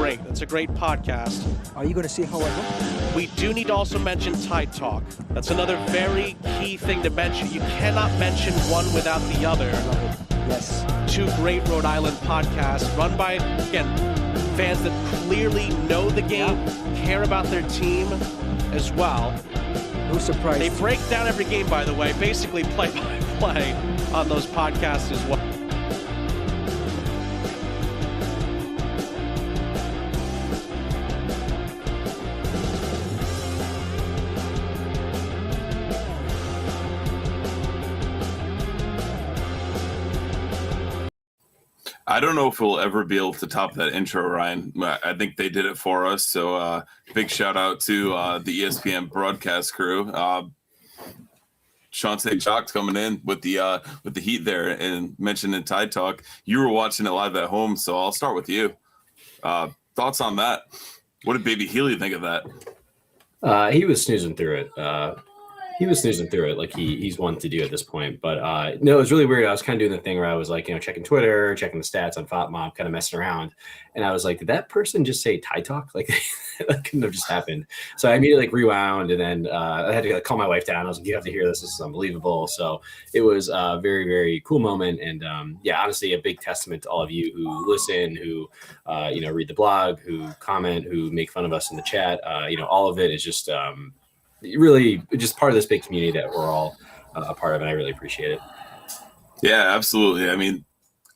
great. That's a great podcast. Are you going to see how I look? We do need to also mention Tide Talk. That's another very key thing to mention. You cannot mention one without the other. Yes. Two great Rhode Island podcasts run by, again, fans that clearly know the game, care about their team as well. No surprise. They break down every game, by the way, basically play by play on those podcasts as well. I don't know if we'll ever be able to top that intro, Ryan. I think they did it for us. So big shout out to the ESPN broadcast crew. Sean St. Jacques coming in with the heat there and mentioned in Tide Talk. You were watching it live at home, so I'll start with you. Thoughts on that? What did Baby Healy think of that? He was snoozing through it. Like he's wanted to do at this point. But no, it was really weird. I was kind of doing the thing where I was like, checking Twitter, checking the stats on FOTMob, kind of messing around. And I was like, did that person just say Tide Talk? Like that couldn't have just happened. So I immediately rewound, and then I had to call my wife down. I was like, you have to hear this. This is unbelievable. So it was a very, very cool moment. And honestly, a big testament to all of you who listen, who, read the blog, who comment, who make fun of us in the chat. All of it is just really just part of this big community that we're all a part of, and I really appreciate it. Yeah, absolutely. I mean,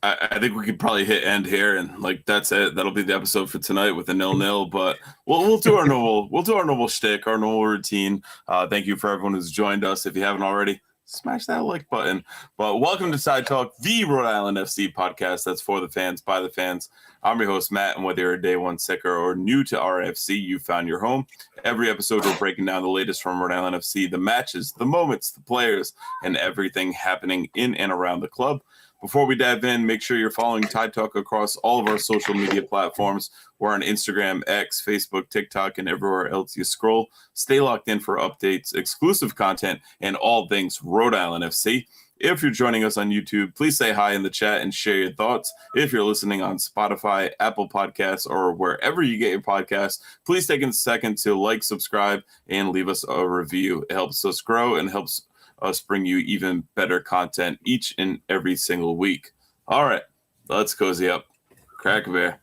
I think we could probably hit end here, and that's it. That'll be the episode for tonight with a 0-0. But we'll do our normal shtick, our normal routine. Thank you for everyone who's joined us. If you haven't already, smash that like button. But welcome to Tide Talk, the Rhode Island FC podcast that's for the fans, by the fans. I'm your host, Matt, and whether you're a day one sicker or new to RIFC, you found your home. Every episode, we're breaking down the latest from Rhode Island FC, the matches, the moments, the players, and everything happening in and around the club. Before we dive in, make sure you're following Tide Talk across all of our social media platforms. We're on Instagram, X, Facebook, TikTok, and everywhere else you scroll. Stay locked in for updates, exclusive content, and all things Rhode Island FC. If you're joining us on YouTube, please say hi in the chat and share your thoughts. If you're listening on Spotify, Apple Podcasts, or wherever you get your podcasts, please take a second to like, subscribe, and leave us a review. It helps us grow and helps us bring you even better content each and every single week. All right, let's cozy up. Crack a beer.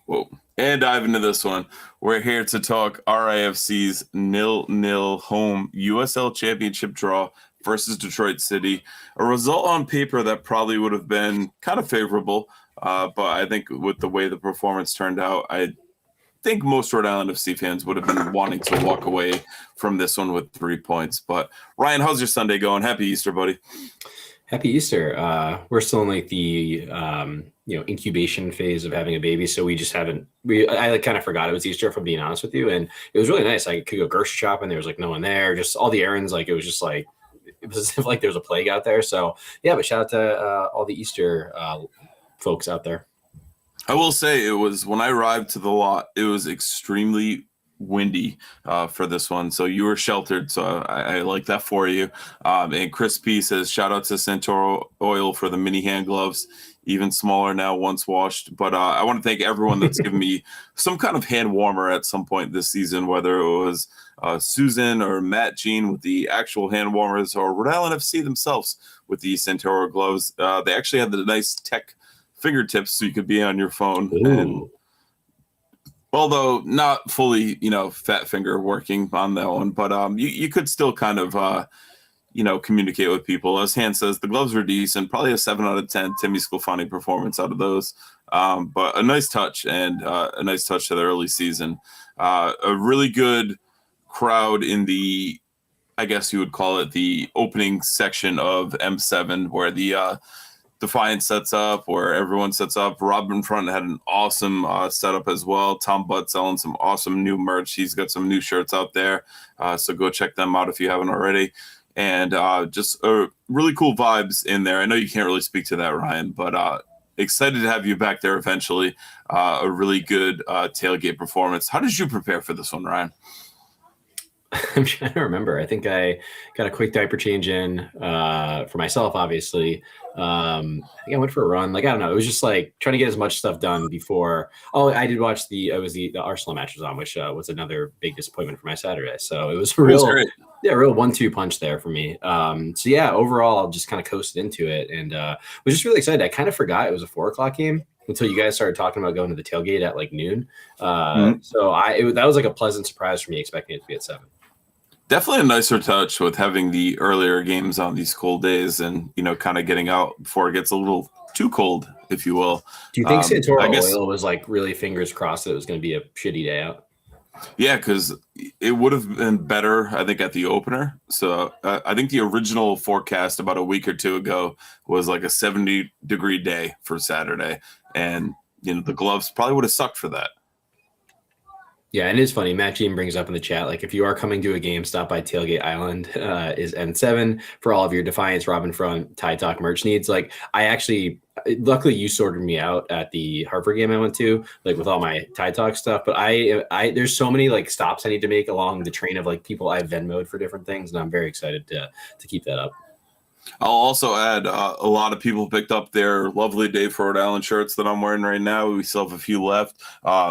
Whoa. And dive into this one. We're here to talk RIFC's 0-0 home USL Championship draw versus Detroit City. A result on paper that probably would have been kind of favorable, but I think with the way the performance turned out, I think most Rhode Island FC fans would have been wanting to walk away from this one with 3 points. But Ryan, how's your Sunday going? Happy Easter, buddy. Happy Easter. We're still in the incubation phase of having a baby, so we just haven't. I kind of forgot it was Easter, if I'm being honest with you, and it was really nice. I could go grocery shopping. There was no one there. Just all the errands. It was just it was as if there was a plague out there. So yeah, but shout out to all the Easter folks out there. I will say it was when I arrived to the lot, it was extremely windy for this one. So you were sheltered. So I like that for you. And Chris P says, shout out to Centauro Oil for the mini hand gloves, even smaller now once washed. But I want to thank everyone that's given me some kind of hand warmer at some point this season, whether it was Susan or Matt Jean with the actual hand warmers, or Rhode Island FC themselves with the Centauro gloves. They actually had the nice tech fingertips so you could be on your phone. Ooh. And although not fully, fat finger working on that one, but you could still kind of, communicate with people. As Han says, the gloves were decent, probably a 7 out of 10 Timmy Sclafani performance out of those. But a nice touch, and a nice touch to the early season. A really good crowd in the, I guess you would call it, the opening section of M7, where the Defiance sets up, where everyone sets up. Robin Front had an awesome setup as well. Tom Butt selling some awesome new merch. He's got some new shirts out there, so go check them out if you haven't already. And just really cool vibes in there. I know you can't really speak to that, Ryan, but excited to have you back there eventually. A really good tailgate performance. How did you prepare for this one, Ryan? I'm trying to remember. I think I got a quick diaper change in for myself, obviously. I think I went for a run. Like, I don't know. It was just like trying to get as much stuff done before. Oh, I did watch the Arsenal match was on, which was another big disappointment for my Saturday. So it was a real, real 1-2 punch there for me. So yeah, overall, just kind of coasted into it and was just really excited. I kind of forgot it was a 4:00 game until you guys started talking about going to the tailgate at like noon. So that was like a pleasant surprise for me, expecting it to be at 7. Definitely a nicer touch with having the earlier games on these cold days and, kind of getting out before it gets a little too cold, if you will. Do you think Santora Oil was like really fingers crossed that it was going to be a shitty day out? Yeah, because it would have been better, I think, at the opener. So I think the original forecast about a week or two ago was like a 70-degree day for Saturday. And, the gloves probably would have sucked for that. Yeah, and it is funny. Matt Jean brings up in the chat, like, if you are coming to a game, stop by Tailgate Island is N7 for all of your Defiance, Robin Front, Tide Talk merch needs. Like, luckily you sorted me out at the Hartford game I went to, like with all my Tide Talk stuff. But I there's so many like stops I need to make along the train of like people I've Venmo'd for different things, and I'm very excited to keep that up. I'll also add a lot of people picked up their lovely Dave for Rhode Island shirts that I'm wearing right now. We still have a few left.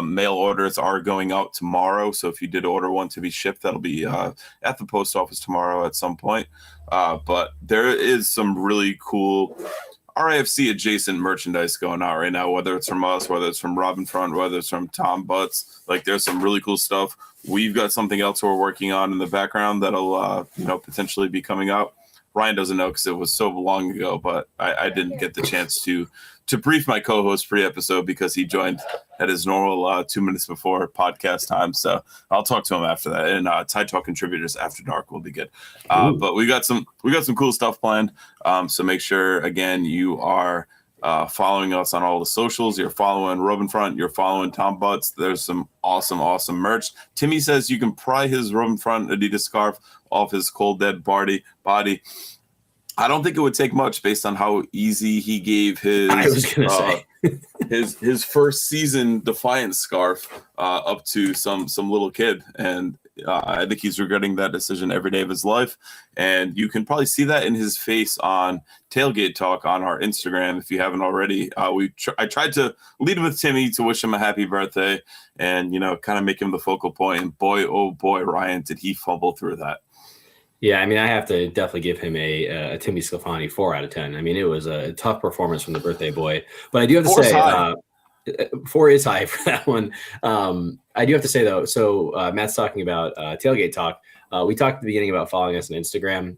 Mail orders are going out tomorrow. So if you did order one to be shipped, that'll be at the post office tomorrow at some point. But there is some really cool RIFC adjacent merchandise going out right now, whether it's from us, whether it's from Robin Front, whether it's from Tom Butts. Like, there's some really cool stuff. We've got something else we're working on in the background that'll potentially be coming out. Ryan doesn't know because it was so long ago, but I didn't get the chance to brief my co-host pre-episode because he joined at his normal 2 minutes before podcast time. So I'll talk to him after that. And Tide Talk contributors after dark will be good. But we got some cool stuff planned. So make sure again you are following us on all the socials. You're following Robin Front. You're following Tom Butts. There's some awesome merch. Timmy says you can pry his Robin Front Adidas scarf off his cold dead body. I don't think it would take much based on how easy he gave his. I was gonna say his first season Defiance scarf up to some little kid, and I think he's regretting that decision every day of his life. And you can probably see that in his face on Tailgate Talk on our Instagram if you haven't already. I tried to lead with Timmy to wish him a happy birthday, and kind of make him the focal point. And boy, oh boy, Ryan, did he fumble through that. Yeah, I mean, I have to definitely give him a Timmy Sclafani 4 out of 10. I mean, it was a tough performance from the birthday boy. But I do have to say, 4 is high for that one. I do have to say, though, so Matt's talking about Tailgate Talk. We talked at the beginning about following us on Instagram.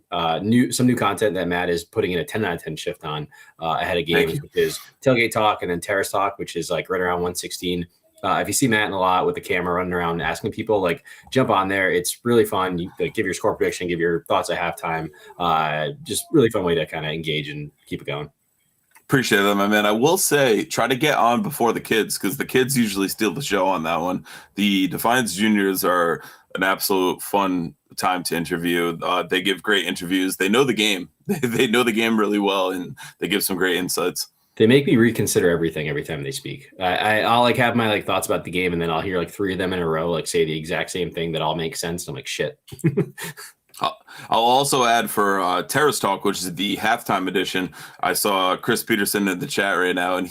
Some new content that Matt is putting in a 10 out of 10 shift on ahead of games, which is Tailgate Talk and then Terrace Talk, which is like right around 116. If you see Matt in a lot with the camera running around asking people, like, jump on there. It's really fun. You give your score prediction, give your thoughts at halftime. Just really fun way to kind of engage and keep it going. Appreciate that, my man. I will say, try to get on before the kids, because the kids usually steal the show on that one. The Defiance Juniors are an absolute fun time to interview. They give great interviews. They know the game. They know the game really well, and they give some great insights. They make me reconsider everything every time they speak. I'll like have my like thoughts about the game, and then I'll hear like 3 of them in a row like say the exact same thing that all makes sense. And I'm like, shit. I'll also add for Terrace Talk, which is the halftime edition. I saw Chris Peterson in the chat right now, and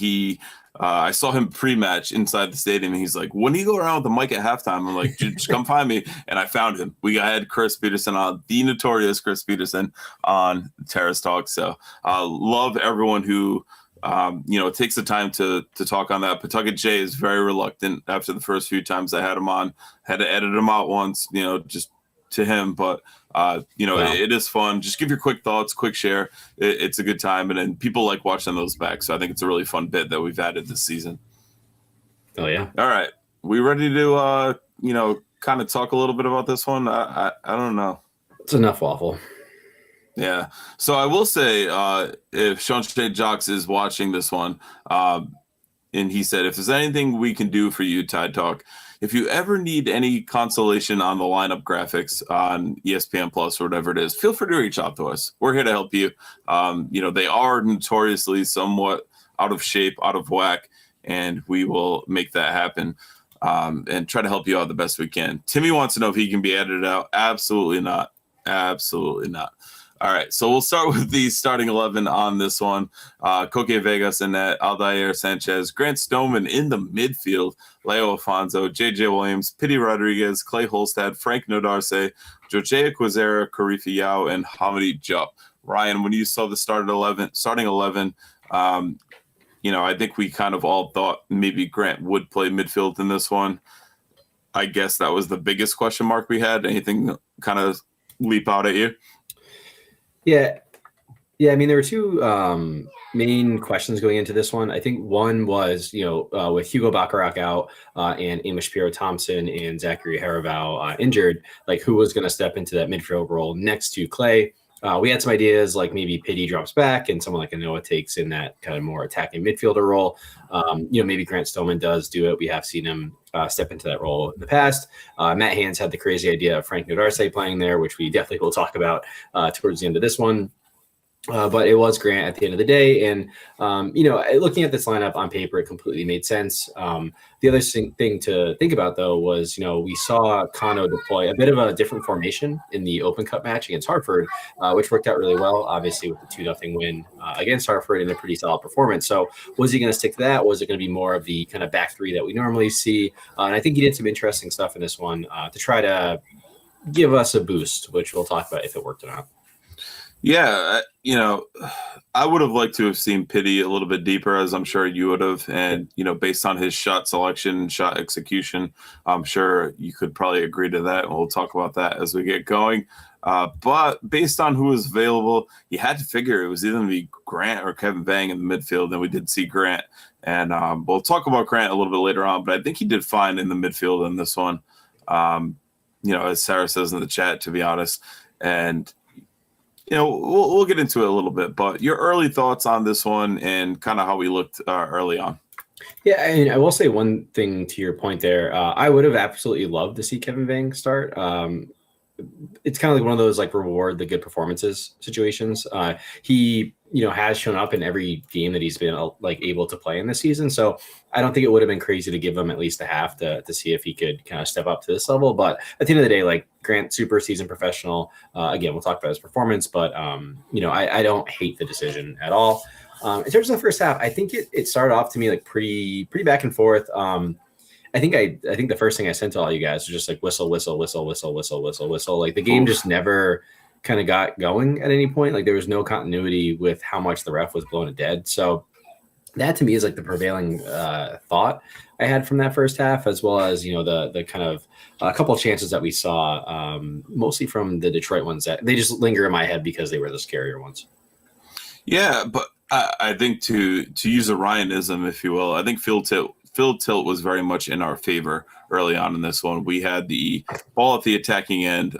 I saw him pre-match inside the stadium, and he's like, when do you go around with the mic at halftime? I'm like, just come find me. And I found him. We had Chris Peterson on, the notorious Chris Peterson on Terrace Talk. So love everyone who it takes the time to talk on that. Pawtucket Jay is very reluctant after the first few times I had him on. Had to edit him out once, just to him. But, wow. It is fun. Just give your quick thoughts, quick share. It's a good time. And then people like watching those back. So I think it's a really fun bit that we've added this season. Oh, yeah. All right. We ready to, kind of talk a little bit about this one? I don't know. It's enough waffle. Yeah. So I will say, if Sean St. Jocks is watching this one, and he said, if there's anything we can do for you, Tide Talk, if you ever need any consolation on the lineup graphics on ESPN Plus or whatever it is, feel free to reach out to us. We're here to help you. They are notoriously somewhat out of shape, out of whack, and we will make that happen. and try to help you out the best we can. Timmy wants to know if he can be edited out. Absolutely not. Absolutely not. All right, so we'll start with the starting 11 on this one. Koke Vegas in net, Aldair Sanchez, Grant Stoneman in the midfield, Leo Alfonso, J.J. Williams, Pity Rodriguez, Clay Holstad, Frank Nodarse, Jojea Quazera, Karifi Yao, and Hamidi Jupp. Ryan, when you saw the starting 11, I think we kind of all thought maybe Grant would play midfield in this one. I guess that was the biggest question mark we had. Anything kind of leap out at you? Yeah. I mean, there were two main questions going into this one. I think one was, with Hugo Bacharach out and Amish Piero-Thompson and Zachary Haraval injured, like who was going to step into that midfield role next to Clay. We had some ideas like maybe Pity drops back and someone like a Noah takes in that kind of more attacking midfielder role. Maybe Grant Stoneman does do it. We have seen him step into that role in the past. Matt Hands had the crazy idea of Frank Nodarse playing there, which we definitely will talk about towards the end of this one. But it was Grant at the end of the day. And, looking at this lineup on paper, it completely made sense. The other thing to think about, though, was, we saw Kano deploy a bit of a different formation in the Open Cup match against Hartford, which worked out really well, obviously, with the 2-0 win against Hartford and a pretty solid performance. So was he going to stick to that? Was it going to be more of the kind of back three that we normally see? And I think he did some interesting stuff in this one to try to give us a boost, which we'll talk about if it worked or not. Yeah, I would have liked to have seen Pity a little bit deeper, as I'm sure you would have. And, based on his shot selection and shot execution, I'm sure you could probably agree to that. And we'll talk about that as we get going. But based on who was available, you had to figure it was either going to be Grant or Kevin Vang in the midfield. And we did see Grant. And we'll talk about Grant a little bit later on. But I think he did fine in the midfield in this one, as Sarah says in the chat, to be honest. And we'll get into it a little bit, but your early thoughts on this one and kind of how we looked early on. Yeah, and I will say one thing to your point there. I would have absolutely loved to see Kevin Vang start. It's kind of like one of those like reward the good performances situations. He, has shown up in every game that he's been able to play in this season. So I don't think it would have been crazy to give him at least a half to see if he could kind of step up to this level. But at the end of the day, like Grant, super seasoned professional. Again, we'll talk about his performance, but I don't hate the decision at all. In terms of the first half, I think it started off to me like pretty back and forth. I think the first thing I sent to all you guys was just like whistle, whistle, whistle, whistle, whistle, whistle, whistle. Like the game just never kind of got going at any point. Like there was no continuity with how much the ref was blowing it dead. So that to me is like the prevailing thought I had from that first half, as well as, the kind of a couple of chances that we saw, mostly from the Detroit ones that they just linger in my head because they were the scarier ones. Yeah, but I think to use a Ryanism, if you will, I think field tilt was very much in our favor early on in this one. We had the ball at the attacking end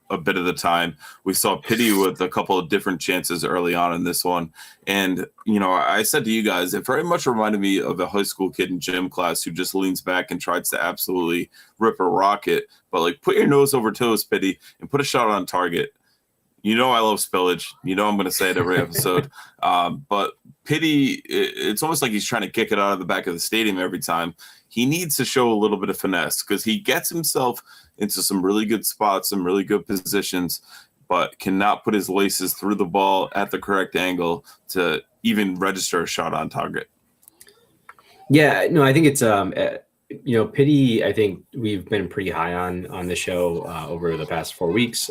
a bit of the time. We saw Pity with a couple of different chances early on in this one. And, I said to you guys, it very much reminded me of a high school kid in gym class who just leans back and tries to absolutely rip a rocket. But, put your nose over toes, Pity, and put a shot on target. I love spillage. I'm going to say it every episode. But Pity, it's almost like he's trying to kick it out of the back of the stadium every time. He needs to show a little bit of finesse because he gets himself into some really good spots, some really good positions, but cannot put his laces through the ball at the correct angle to even register a shot on target. I think it's Pity, I think we've been pretty high on the show over the past 4 weeks.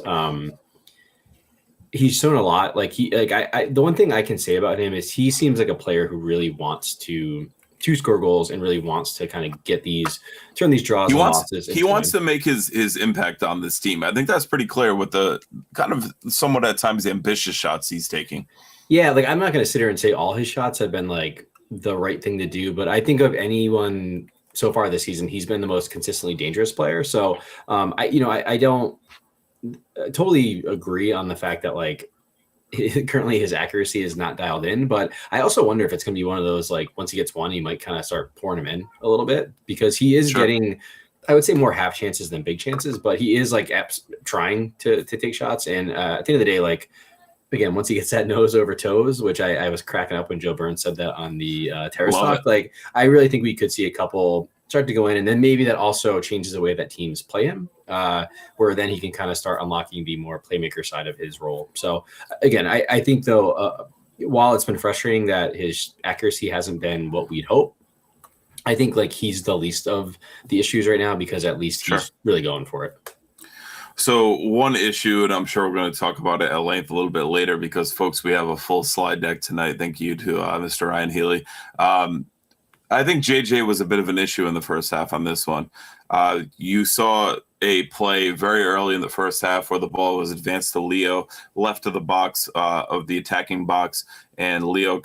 He's shown a lot. The one thing I can say about him is he seems like a player who really wants to score goals and really wants to kind of turn these draws and losses. He wants to make his impact on this team. I think that's pretty clear with the kind of somewhat at times ambitious shots he's taking. Yeah, I'm not going to sit here and say all his shots have been like the right thing to do, but I think of anyone so far this season, he's been the most consistently dangerous player. So I don't totally agree on the fact that currently his accuracy is not dialed in, but I also wonder if it's going to be one of those, once he gets one, he might kind of start pouring him in a little bit because he is getting, I would say, more half chances than big chances, but he is trying to take shots. And at the end of the day, again, once he gets that nose over toes, which I was cracking up when Joe Burns said that on the Terrace Talk, I really think we could see a couple start to go in, and then maybe that also changes the way that teams play him, where then he can kind of start unlocking the more playmaker side of his role. So again, I think though, while it's been frustrating that his accuracy hasn't been what we'd hope, I think like he's the least of the issues right now because at least he's really going for it. So one issue, and I'm sure we're going to talk about it at length a little bit later because, folks, we have a full slide deck tonight. Thank you to Mr. Ryan Healy. I think JJ was a bit of an issue in the first half on this one. You saw a play very early in the first half where the ball was advanced to Leo, left of the box of the attacking box, and Leo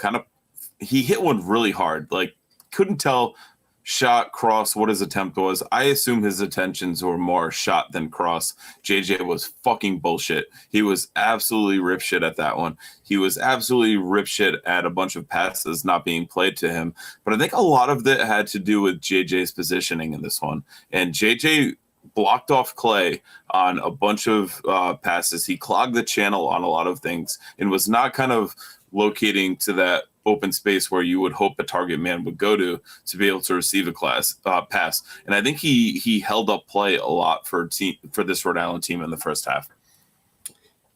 he hit one really hard. Like, couldn't tell shot, cross, what his attempt was. I assume his intentions were more shot than cross. JJ was fucking bullshit. He was absolutely rip shit at that one. He was absolutely rip shit at a bunch of passes not being played to him. But I think a lot of it had to do with JJ's positioning in this one. And JJ blocked off Clay on a bunch of passes. He clogged the channel on a lot of things and was not kind of locating to that open space where you would hope a target man would go to be able to receive a pass. And I think he held up play a lot for this Rhode Island team in the first half.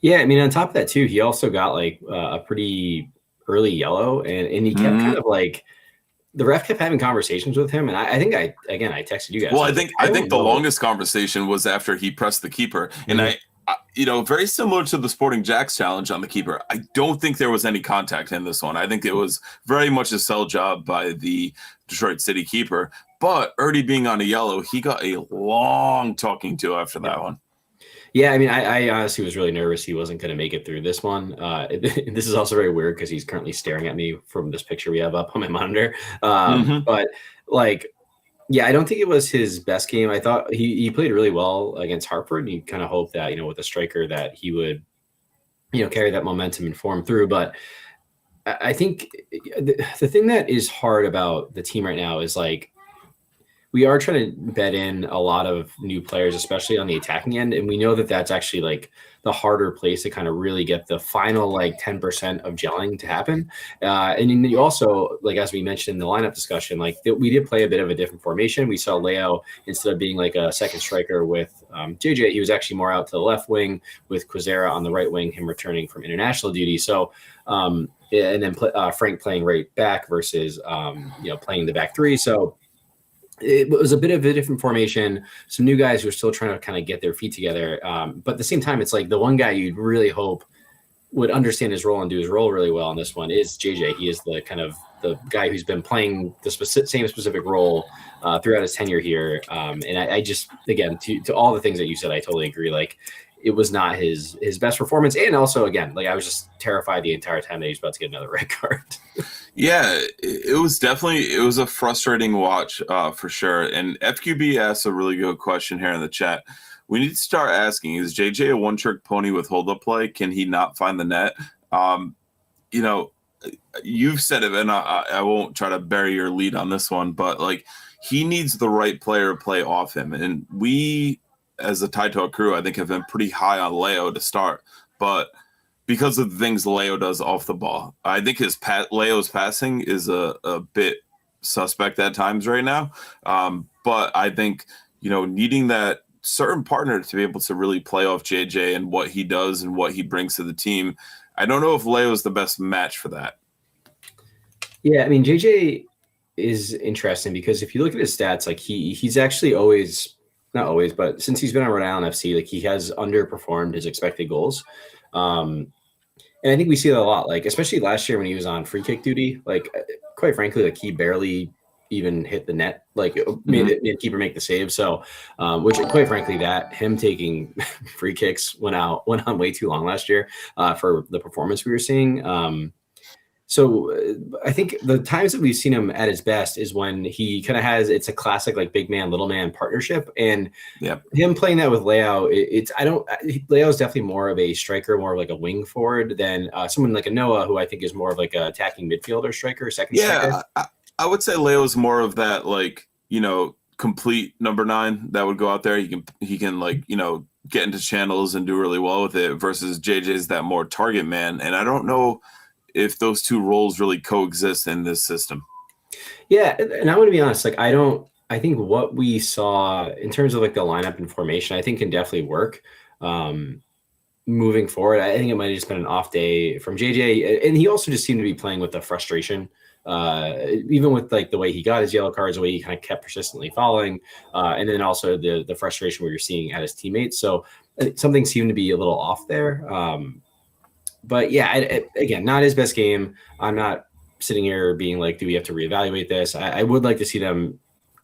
Yeah, I mean, on top of that too, he also got like a pretty early yellow, and he kept kind of like the ref kept having conversations with him, and I think I texted you guys. Well, I think the longest conversation was after he pressed the keeper, and I very similar to the Sporting Jacks challenge on the keeper. I don't think there was any contact in this one. I think it was very much a sell job by the Detroit City keeper. But Erdy being on a yellow, he got a long talking to after that one. Yeah, I mean, I honestly was really nervous he wasn't going to make it through this one. This is also very weird because he's currently staring at me from this picture we have up on my monitor. But like, yeah, I don't think it was his best game. I thought he played really well against Hartford, and you kind of hope that, with a striker that he would, carry that momentum and form through. But I think the thing that is hard about the team right now is like, we are trying to bed in a lot of new players, especially on the attacking end. And we know that that's actually like the harder place to kind of really get the final like 10% of gelling to happen. And then you also, like, as we mentioned in the lineup discussion, like we did play a bit of a different formation. We saw Leo, instead of being like a second striker with JJ, he was actually more out to the left wing with Quazera on the right wing, him returning from international duty. So, and then Frank playing right back versus, playing the back three. So, it was a bit of a different formation. Some new guys who are still trying to kind of get their feet together. But at the same time, it's like the one guy you'd really hope would understand his role and do his role really well on this one is JJ. He is the kind of the guy who's been playing the same specific role throughout his tenure here. And I just, again, to all the things that you said, I totally agree. Like, it was not his best performance. And also, again, like I was just terrified the entire time that he was about to get another red card. Yeah, it was a frustrating watch for sure. And FQB asked a really good question here in the chat. We need to start asking, is JJ a one-trick pony with hold-up play? Can he not find the net? You've said it, and I won't try to bury your lead on this one, but like he needs the right player to play off him. And we, as a Tie Talk crew, I think have been pretty high on Leo to start. But because of the things Leo does off the ball, I think Leo's passing is a bit suspect at times right now. But I think, needing that certain partner to be able to really play off JJ and what he does and what he brings to the team, I don't know if Leo's the best match for that. Yeah, I mean, JJ is interesting because if you look at his stats, like he's actually not always, but since he's been on Rhode Island FC, like he has underperformed his expected goals. And I think we see that a lot, like, especially last year when he was on free kick duty, like, quite frankly, like he barely even hit the net, like made the keeper make the save. So, which quite frankly, that him taking free kicks went on way too long last year for the performance we were seeing. So I think the times that we've seen him at his best is when he kind of it's a classic like big man, little man partnership. And him playing that with Leo, Leo's definitely more of a striker, more of like a wing forward than someone like a Noah, who I think is more of like a attacking midfielder striker, second striker. I would say Leo's more of that, like, complete number 9 that would go out there. He can like, get into channels and do really well with it versus JJ's that more target man. And I don't know if those two roles really coexist in this system. Yeah, and I'm going to be honest, like I I think what we saw in terms of like the lineup and formation, I think can definitely work. Moving forward, I think it might have just been an off day from JJ, and he also just seemed to be playing with the frustration, even with like the way he got his yellow cards, the way he kind of kept persistently fouling, and then also the frustration where you're seeing at his teammates. So something seemed to be a little off there. But yeah, again, not his best game. I'm not sitting here being like, do we have to reevaluate this? I would like to see them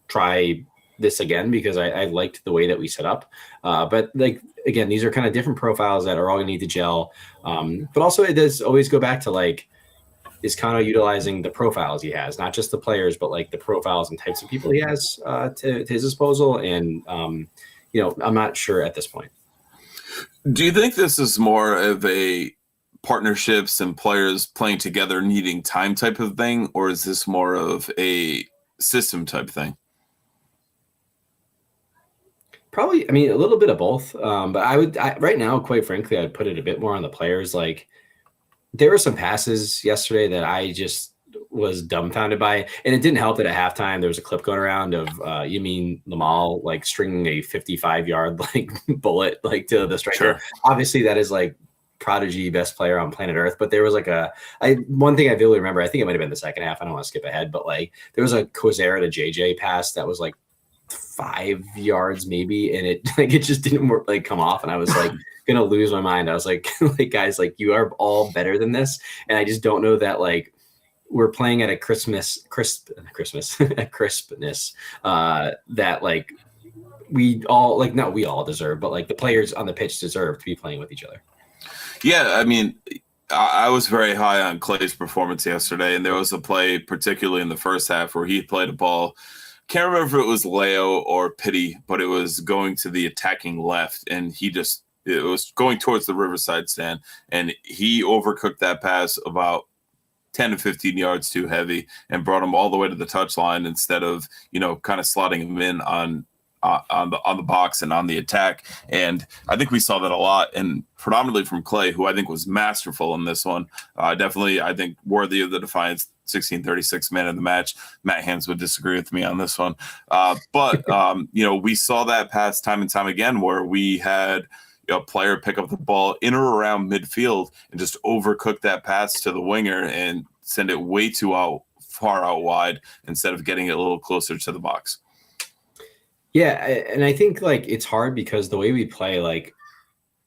try this again because I liked the way that we set up. But like, again, these are kind of different profiles that are all going to need to gel. But also it does always go back to like, is Kano utilizing the profiles he has, not just the players, but like the profiles and types of people he has to his disposal. And, I'm not sure at this point. Do you think this is more of a partnerships and players playing together needing time type of thing, or is this more of a system type thing? Probably, I mean, a little bit of both. But right now, quite frankly, I'd put it a bit more on the players. Like, there were some passes yesterday that I just was dumbfounded by, and it didn't help that at halftime there was a clip going around of Yamin Lamal like stringing a 55-yard like bullet like to the striker. Sure. Obviously, that is like prodigy best player on planet Earth. But there was like one thing I vividly remember. I think it might have been the second half. I don't want to skip ahead, but like there was a Kozera to JJ pass that was like 5 yards maybe, and it just didn't work, like come off, and I was like gonna lose my mind. I was like guys, like you are all better than this, and I just don't know that like we're playing at a crispness that like we all like, not we all deserve, but like the players on the pitch deserve to be playing with each other. Yeah, I mean, I was very high on Clay's performance yesterday, and there was a play, particularly in the first half, where he played a ball. Can't remember if it was Leo or Pity, but it was going to the attacking left, and it was going towards the Riverside stand, and he overcooked that pass about 10 to 15 yards too heavy and brought him all the way to the touchline instead of, kind of slotting him in on the box and on the attack. And I think we saw that a lot, and predominantly from Clay, who I think was masterful in this one. Definitely, I think, worthy of the Defiance 1636 man of the match. Matt Hans would disagree with me on this one. But we saw that pass time and time again where we had a player pick up the ball in or around midfield and just overcook that pass to the winger and send it way too far out wide instead of getting it a little closer to the box. Yeah, and I think like it's hard because the way we play, like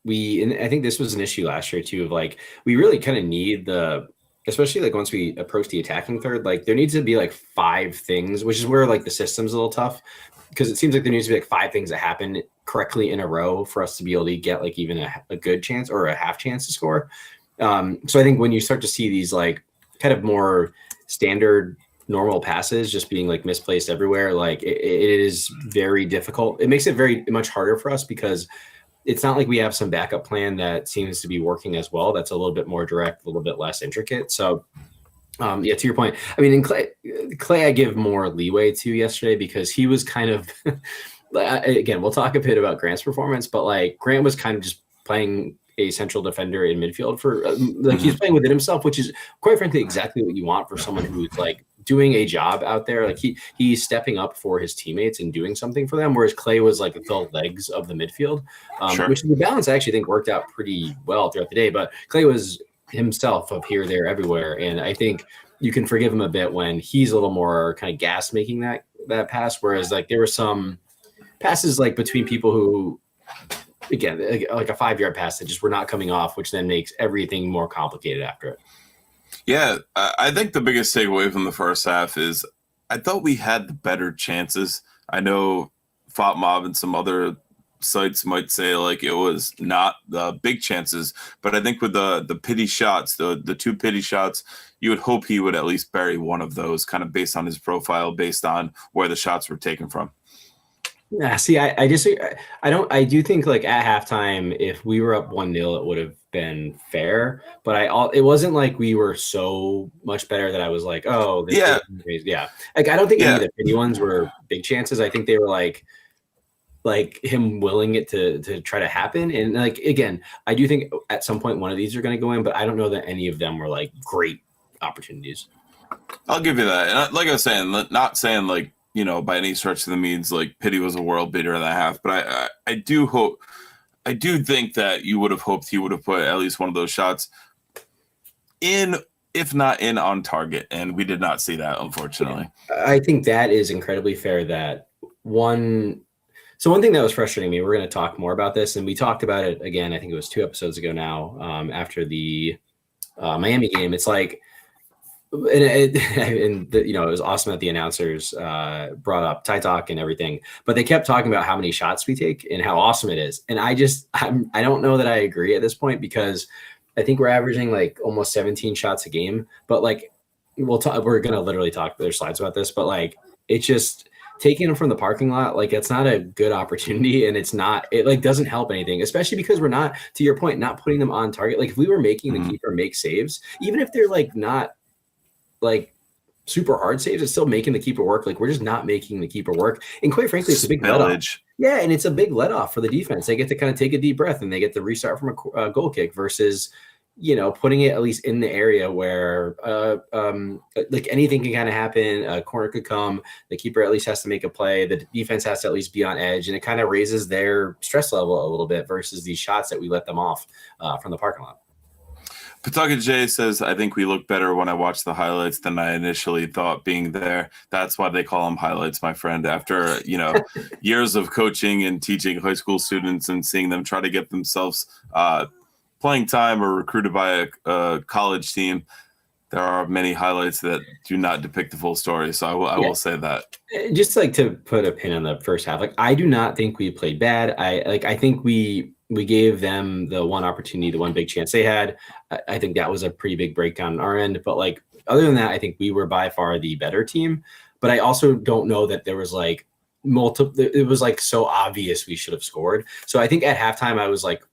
and I think this was an issue last year too, of like we really kind of need especially like once we approach the attacking third, like there needs to be like 5 things, which is where like the system's a little tough, because it seems like there needs to be like 5 things that happen correctly in a row for us to be able to get like even a good chance or a half chance to score. So I think when you start to see these like kind of more standard normal passes just being like misplaced everywhere, like it is very difficult. It makes it very much harder for us because it's not like we have some backup plan that seems to be working as well. That's a little bit more direct, a little bit less intricate. So to your point, I mean, in Clay, I give more leeway to yesterday because he was kind of, again, we'll talk a bit about Grant's performance, but like Grant was kind of just playing a central defender in midfield for like he's playing within himself, which is quite frankly exactly what you want for someone who's like doing a job out there. Like he's stepping up for his teammates and doing something for them, whereas Clay was like the legs of the midfield, Sure. Which the balance I actually think worked out pretty well throughout the day. But Clay was himself up here, there, everywhere, and I think you can forgive him a bit when he's a little more kind of gas making that pass, whereas like there were some passes like between people who, again, like a 5-yard pass that just were not coming off, which then makes everything more complicated after it. Yeah, I think the biggest takeaway from the first half is I thought we had the better chances. I know FotMob and some other sites might say like it was not the big chances, but I think with the pity shots, the 2 pity shots, you would hope he would at least bury one of those, kind of based on his profile, based on where the shots were taken from. Yeah, see, I disagree. I do think like at halftime, if we were up 1-0, it would have been fair. But it wasn't like we were so much better that I was like, oh, this is yeah. Like I don't think any of the pity ones were big chances. I think they were like him willing it to try to happen. And like again, I do think at some point one of these are going to go in, but I don't know that any of them were like great opportunities. I'll give you that. And like I was saying, not saying like by any stretch of the means, like Pitti was a world beater in that half. But I do think that you would have hoped he would have put at least one of those shots in, if not in, on target. And we did not see that, unfortunately. I think that is incredibly fair. One thing that was frustrating me, we're going to talk more about this, and we talked about it again, I think it was 2 episodes ago now, after the Miami game. It's like, it was awesome that the announcers brought up Ty Talk and everything, but they kept talking about how many shots we take and how awesome it is. And I don't know that I agree at this point, because I think we're averaging like almost 17 shots a game, but like we're going to literally talk, there's slides about this, but like, it's just taking them from the parking lot. Like, it's not a good opportunity, and it like doesn't help anything, especially because we're not, to your point, not putting them on target. Like, if we were making the keeper make saves, even if they're like not like super hard saves, it's still making the keeper work. Like, we're just not making the keeper work. And quite frankly, it's a big let off. Yeah. And it's a big let off for the defense. They get to kind of take a deep breath and they get to restart from a goal kick versus, putting it at least in the area where like anything can kind of happen. A corner could come. The keeper at least has to make a play. The defense has to at least be on edge, and it kind of raises their stress level a little bit versus these shots that we let them off from the parking lot. Pawtucket J says, I think we look better when I watch the highlights than I initially thought being there. That's why they call them highlights, my friend. After, years of coaching and teaching high school students and seeing them try to get themselves playing time or recruited by a college team, there are many highlights that do not depict the full story. So I will say that. Just like to put a pin on the first half, like, I do not think we played bad. I think we gave them the one opportunity, the one big chance they had. I think that was a pretty big breakdown on our end. But like, other than that, I think we were by far the better team. But I also don't know that there was like it was like so obvious we should have scored. So I think at halftime I was like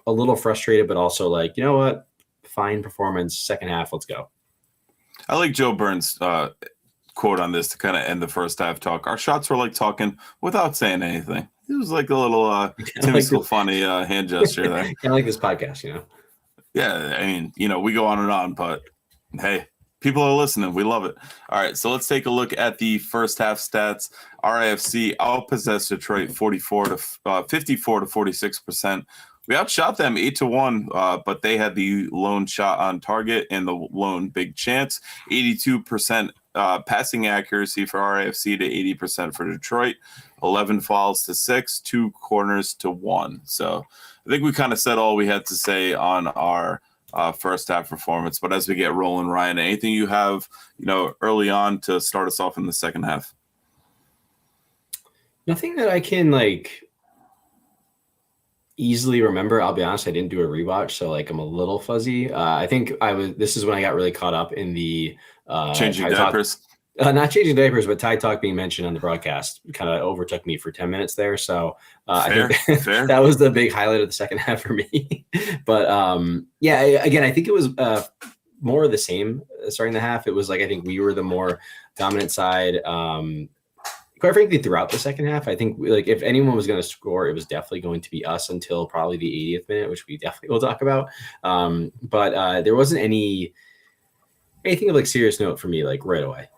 a little frustrated, but also like, you know what? Fine performance. Second half, let's go. I like Joe Burns' quote on this to kind of end the first half talk. Our shots were like talking without saying anything. It was like a little Timmy funny hand gesture there. Kind of like this podcast, Yeah, I mean, we go on and on, but hey, people are listening. We love it. All right, so let's take a look at the first half stats. RIFC outpossessed Detroit 54 to 46%. We outshot them 8-1, but they had the lone shot on target and the lone big chance. 82% passing accuracy for RIFC to 80% for Detroit. 11 fouls to 6, 2 corners to 1. So I think we kind of said all we had to say on our first half performance. But as we get rolling, Ryan, anything you have, early on to start us off in the second half? Nothing that I can easily remember. I'll be honest, I didn't do a rewatch, so I'm a little fuzzy. I think this is when I got really caught up in the changing diapers. Not changing diapers, but Tide Talk being mentioned on the broadcast kind of overtook me for 10 minutes there. So I think that was the big highlight of the second half for me. But again, I think it was more of the same starting the half. It was I think we were the more dominant side. Quite frankly, throughout the second half, I think if anyone was going to score, it was definitely going to be us until probably the 80th minute, which we definitely will talk about. But there wasn't anything of serious note for me right away.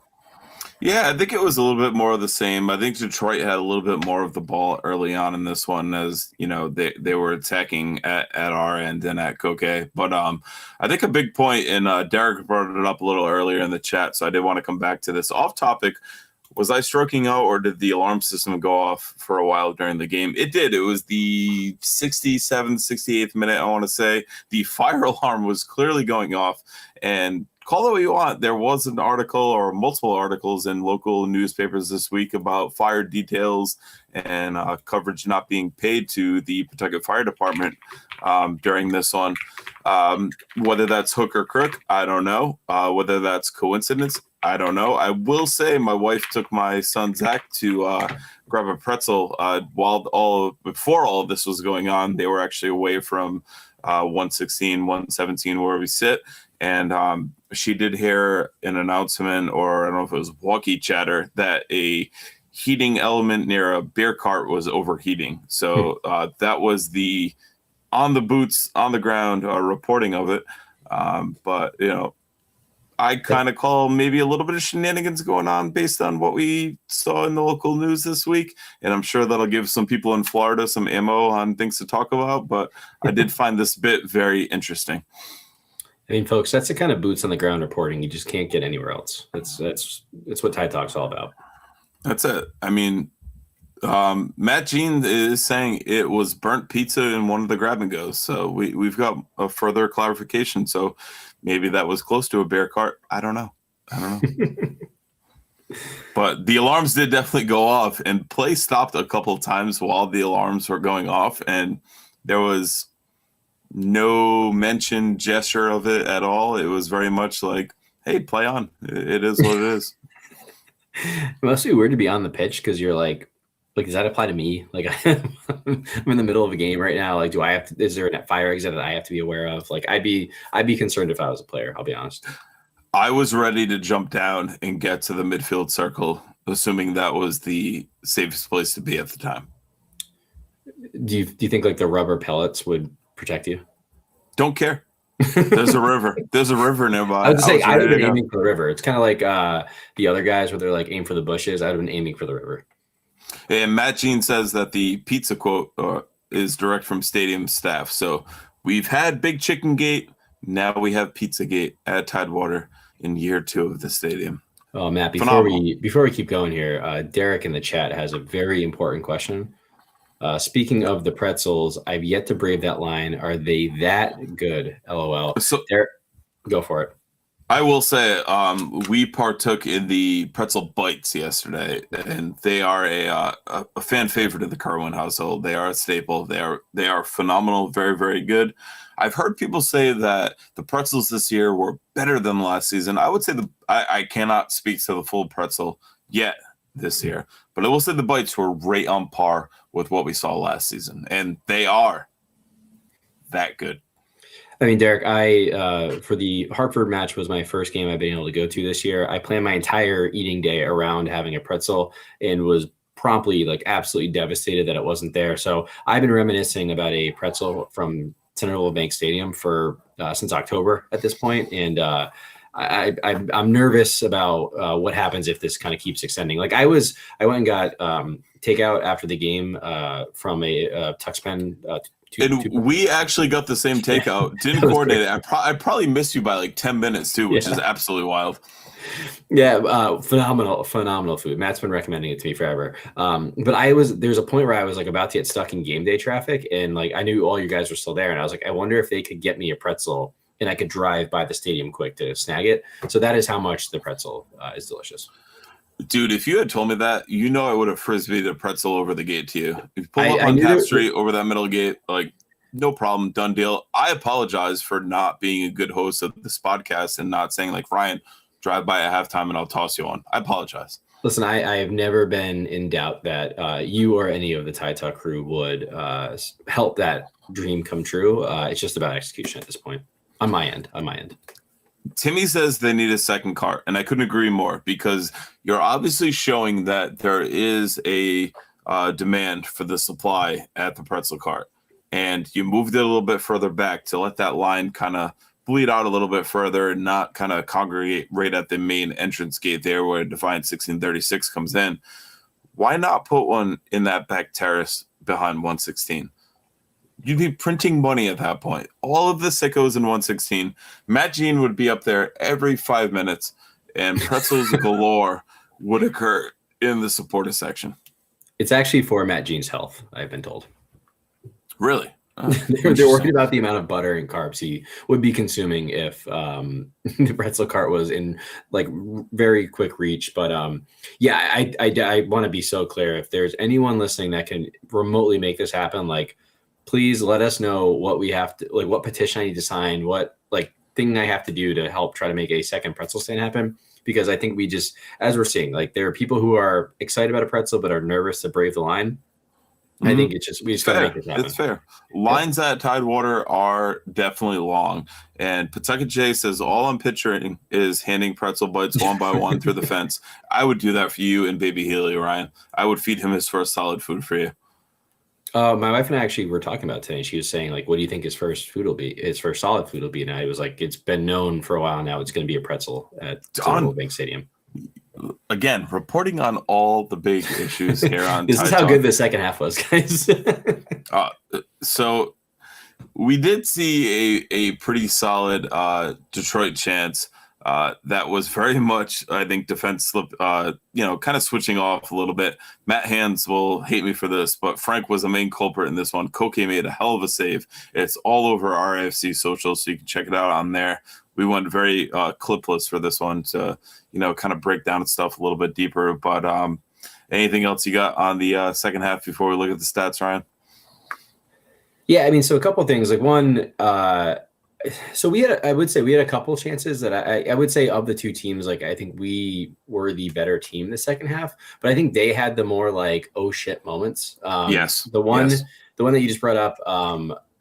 Yeah, I think it was a little bit more of the same. I think Detroit had a little bit more of the ball early on in this one, as they were attacking at our end and at Koke. But I think a big point, and Derek brought it up a little earlier in the chat, so I did want to come back to this. Off topic, was I stroking out, or did the alarm system go off for a while during the game? It did. It was the 67th, 68th minute, I want to say. The fire alarm was clearly going off, and call it what you want. There was an article or multiple articles in local newspapers this week about fire details and coverage not being paid to the Pawtucket Fire Department during this one. Whether that's hook or crook, I don't know. Whether that's coincidence, I don't know. I will say my wife took my son Zach to grab a pretzel before all of this was going on. They were actually away from 116, 117 where we sit. And she did hear an announcement, or I don't know if it was walkie chatter, that a heating element near a beer cart was overheating. So that was the on the boots, on the ground reporting of it. But, I kind of call maybe a little bit of shenanigans going on based on what we saw in the local news this week. And I'm sure that'll give some people in Florida some ammo on things to talk about. But I did find this bit very interesting. I mean, folks, that's the kind of boots on the ground reporting you just can't get anywhere else. That's what Tide Talk's all about. That's it. I mean, Matt Jean is saying it was burnt pizza in one of the grab and goes. So we've got a further clarification. So maybe that was close to a bear cart. I don't know. But the alarms did definitely go off, and play stopped a couple of times while the alarms were going off, and there was no mention gesture of it at all. It was very much like, hey, play on. It is what it is. It must be weird to be on the pitch because you're like, does that apply to me? Like, I'm in the middle of a game right now. Like, is there a fire exit that I have to be aware of? Like, I'd be concerned if I was a player, I'll be honest. I was ready to jump down and get to the midfield circle, assuming that was the safest place to be at the time. Do you think like the rubber pellets would protect you? Don't care. There's a river. There's a river nearby. I would say I would have been aiming for the river. It's kind of like the other guys where they're like aim for the bushes. I would have been aiming for the river. And Matt Jean says that the pizza quote is direct from stadium staff. So we've had Big Chicken Gate. Now we have Pizza Gate at Tidewater in year 2 of the stadium. Oh, Matt, before we keep going here, Derek in the chat has a very important question. Speaking of the pretzels, I've yet to brave that line. Are they that good? LOL. So Derek, go for it. I will say we partook in the pretzel bites yesterday, and they are a fan favorite of the Kerwin household. They are a staple. They are phenomenal, very, very good. I've heard people say that the pretzels this year were better than last season. I would say I cannot speak to the full pretzel yet this year, but I will say the bites were right on par with what we saw last season, and they are that good. I mean, Derek, I for the Hartford match was my first game I've been able to go to this year. I planned my entire eating day around having a pretzel and was promptly like absolutely devastated that it wasn't there. So I've been reminiscing about a pretzel from Central Bank Stadium for since October at this point, and I'm nervous about what happens if this kind of keeps extending. Like I went and got takeout after the game from a Tuxpan. We actually got the same takeout. Didn't coordinate it. I probably missed you by like 10 minutes too, which is absolutely wild. Yeah, phenomenal food. Matt's been recommending it to me forever. But there's a point where I was like about to get stuck in game day traffic, and like I knew all you guys were still there, and I was like, I wonder if they could get me a pretzel and I could drive by the stadium quick to snag it. So that is how much the pretzel is delicious. Dude, if you had told me that, I would have frisbeed a pretzel over the gate to you. If you pull up on Tap Street over that middle gate, like, no problem, done deal. I apologize for not being a good host of this podcast and not saying, like, Ryan, drive by at halftime and I'll toss you on. I apologize. Listen, I have never been in doubt that you or any of the Tide Talk crew would help that dream come true. It's just about execution at this point. On my end. Timmy says they need a second cart, and I couldn't agree more because you're obviously showing that there is a demand for the supply at the pretzel cart, and you moved it a little bit further back to let that line kind of bleed out a little bit further and not kind of congregate right at the main entrance gate there where Defiant 1636 comes in. Why not put one in that back terrace behind 116? You'd be printing money at that point. All of the sickos in 116. Matt Jean would be up there every 5 minutes, and pretzels galore would occur in the supporter section. It's actually for Matt Jean's health, I've been told. Really? They're worried about the amount of butter and carbs he would be consuming if the pretzel cart was in like very quick reach. But I want to be so clear. If there's anyone listening that can remotely make this happen, like, please let us know what we have to, like, what petition I need to sign, what like thing I have to do to help try to make a second pretzel stand happen. Because I think we just, as we're seeing, like there are people who are excited about a pretzel but are nervous to brave the line. I think it's just, we just got to make it happen. It's fair. Lines at Tidewater are definitely long. And Pawtucket J says, all I'm picturing is handing pretzel bites one by one through the fence. I would do that for you and Baby Healy, Ryan. I would feed him his first solid food for you. My wife and I actually were talking about it today. She was saying, like, what do you think his first food will be? His first solid food will be. And I was like, it's been known for a while now. It's going to be a pretzel at Bank Stadium. Again, reporting on all the big issues here on This is how good the second half was, guys. So we did see a pretty solid Detroit chance that was very much, I think, defense slip, kind of switching off a little bit. Matt Hands will hate me for this, but Frank was the main culprit in this one. Koke made a hell of a save. It's all over RIFC social, so you can check it out on there. We went very clipless for this one to, kind of break down stuff a little bit deeper. But anything else you got on the second half before we look at the stats, Ryan? Yeah, I mean, so a couple of things. Like one, so I would say we had a couple chances that I would say of the two teams, like I think we were the better team the second half, but I think they had the more like, oh shit moments. Yes. The one that you just brought up.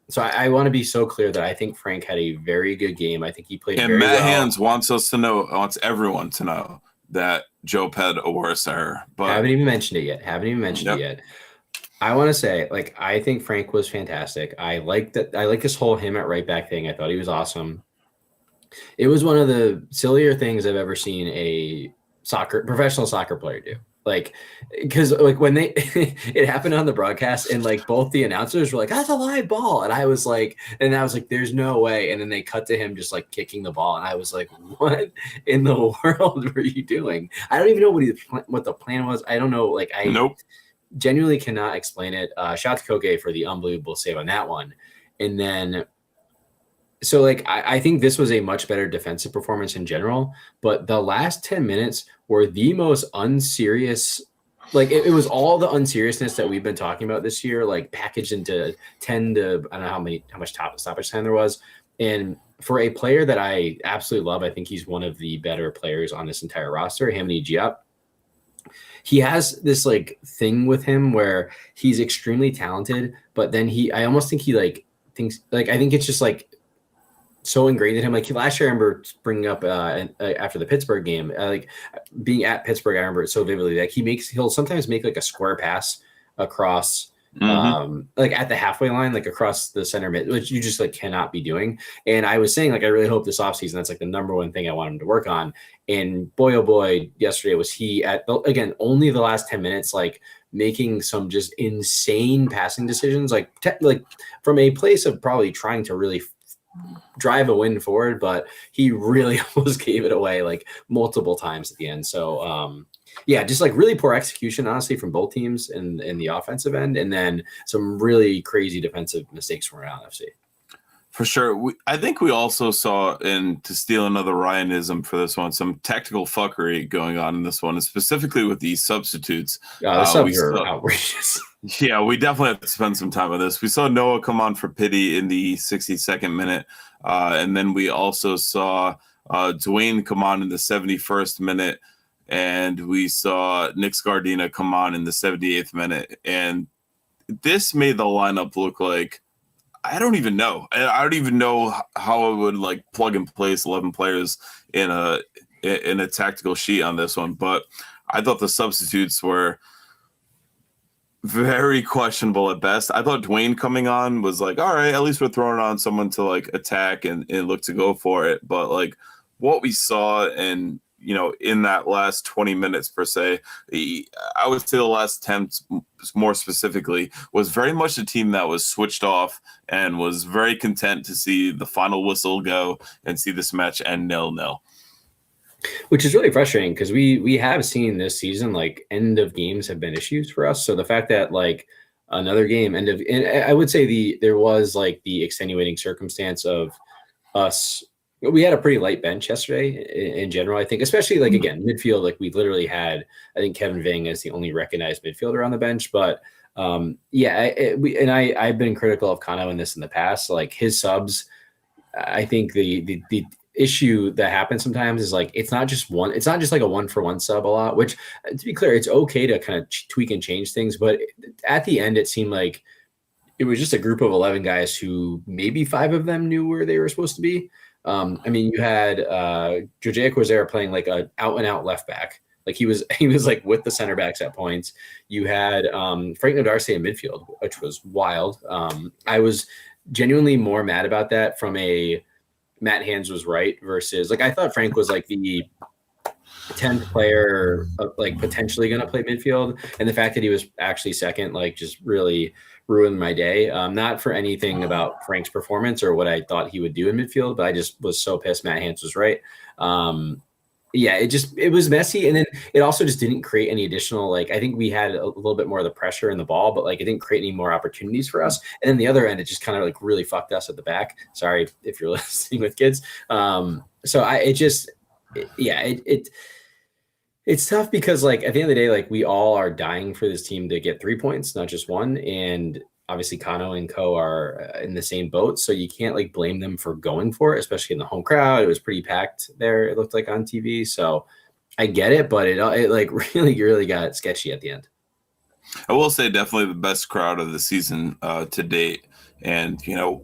So I want to be so clear that I think Frank had a very good game. I think he played very Matt well. Hands wants everyone to know that Joe had a worse error. But Haven't even mentioned it yet. I want to say, like, I think Frank was fantastic. I like this whole him at right back thing. I thought he was awesome. It was one of the sillier things I've ever seen a professional soccer player do. Like, because like when it happened on the broadcast and like both the announcers were like, that's a live ball. And I was like, there's no way. And then they cut to him just like kicking the ball. And I was like, what in the world were you doing? I don't even know what the plan was. I don't know. Like Nope. Genuinely cannot explain it. Shout to Koke for the unbelievable save on that one. And then, so like, I think this was a much better defensive performance in general, but the last 10 minutes were the most unserious. Like it was all the unseriousness that we've been talking about this year, like packaged into 10 to, I don't know how much stoppage time there was. And for a player that I absolutely love, I think he's one of the better players on this entire roster, Hamidi Diop. He has this like thing with him where he's extremely talented, but then I almost think he like thinks like, I think it's just like so ingrained in him. Like last year, I remember bringing up after the Pittsburgh game, like being at Pittsburgh, I remember it so vividly. Like he'll sometimes make like a square pass across like at the halfway line, like across the center mid, which you just like cannot be doing. And I was saying, like, I really hope this offseason, that's like the number one thing I want him to work on. And boy, oh boy, yesterday was he again, only the last 10 minutes, like making some just insane passing decisions, like from a place of probably trying to really drive a win forward, but he really almost gave it away like multiple times at the end. So, yeah, just like really poor execution, honestly, from both teams in the offensive end, and then some really crazy defensive mistakes from around FC. For sure. I think we also saw, and to steal another Ryanism for this one, some tactical fuckery going on in this one, and specifically with these substitutes. The subs are outrageous. Yeah, we definitely have to spend some time on this. We saw Noah come on for pity in the 62nd minute, and then we also saw Dwayne come on in the 71st minute, and we saw Nick Scardina come on in the 78th minute. And this made the lineup look like, I don't even know. I don't even know how I would like plug and place 11 players in a tactical sheet on this one. But I thought the substitutes were very questionable at best. I thought Dwayne coming on was like, all right, at least we're throwing on someone to like attack and look to go for it. But like what we saw and, in that last 20 minutes per se, I would say the last 10 more specifically was very much a team that was switched off and was very content to see the final whistle go and see this match end 0-0. Which is really frustrating because we have seen this season, like end of games have been issues for us. So the fact that like another game and I would say there was like the extenuating circumstance of us. We had a pretty light bench yesterday in general, I think, especially like, again, midfield, like we literally had, I think Kevin Ving as the only recognized midfielder on the bench. But I've been critical of Kano in this in the past, like his subs. I think the issue that happens sometimes is like, it's not just like a 1-for-1 sub a lot, which to be clear, it's okay to kind of tweak and change things. But at the end, it seemed like it was just a group of 11 guys who maybe 5 of them knew where they were supposed to be. I mean, you had Georgiak was there playing like a out and out left back. Like he was like with the center backs at points. You had Frank Darcy in midfield, which was wild. I was genuinely more mad about that from a Matt Hands was right versus like I thought Frank was like the 10th player like potentially going to play midfield, and the fact that he was actually second like just really ruined my day. Not for anything about Frank's performance or what I thought he would do in midfield, but I just was so pissed Matt Hands was right. Yeah, it was messy, and then it also just didn't create any additional, like, I think we had a little bit more of the pressure in the ball, but like it didn't create any more opportunities for us. And then the other end, it just kind of like really fucked us at the back. Sorry if you're listening with kids. It's tough because like at the end of the day, like we all are dying for this team to get 3 points, not just one. And obviously Kano and Co are in the same boat. So you can't like blame them for going for it, especially in the home crowd. It was pretty packed there. It looked like on TV. So I get it, but it like really got sketchy at the end. I will say definitely the best crowd of the season to date. And, you know,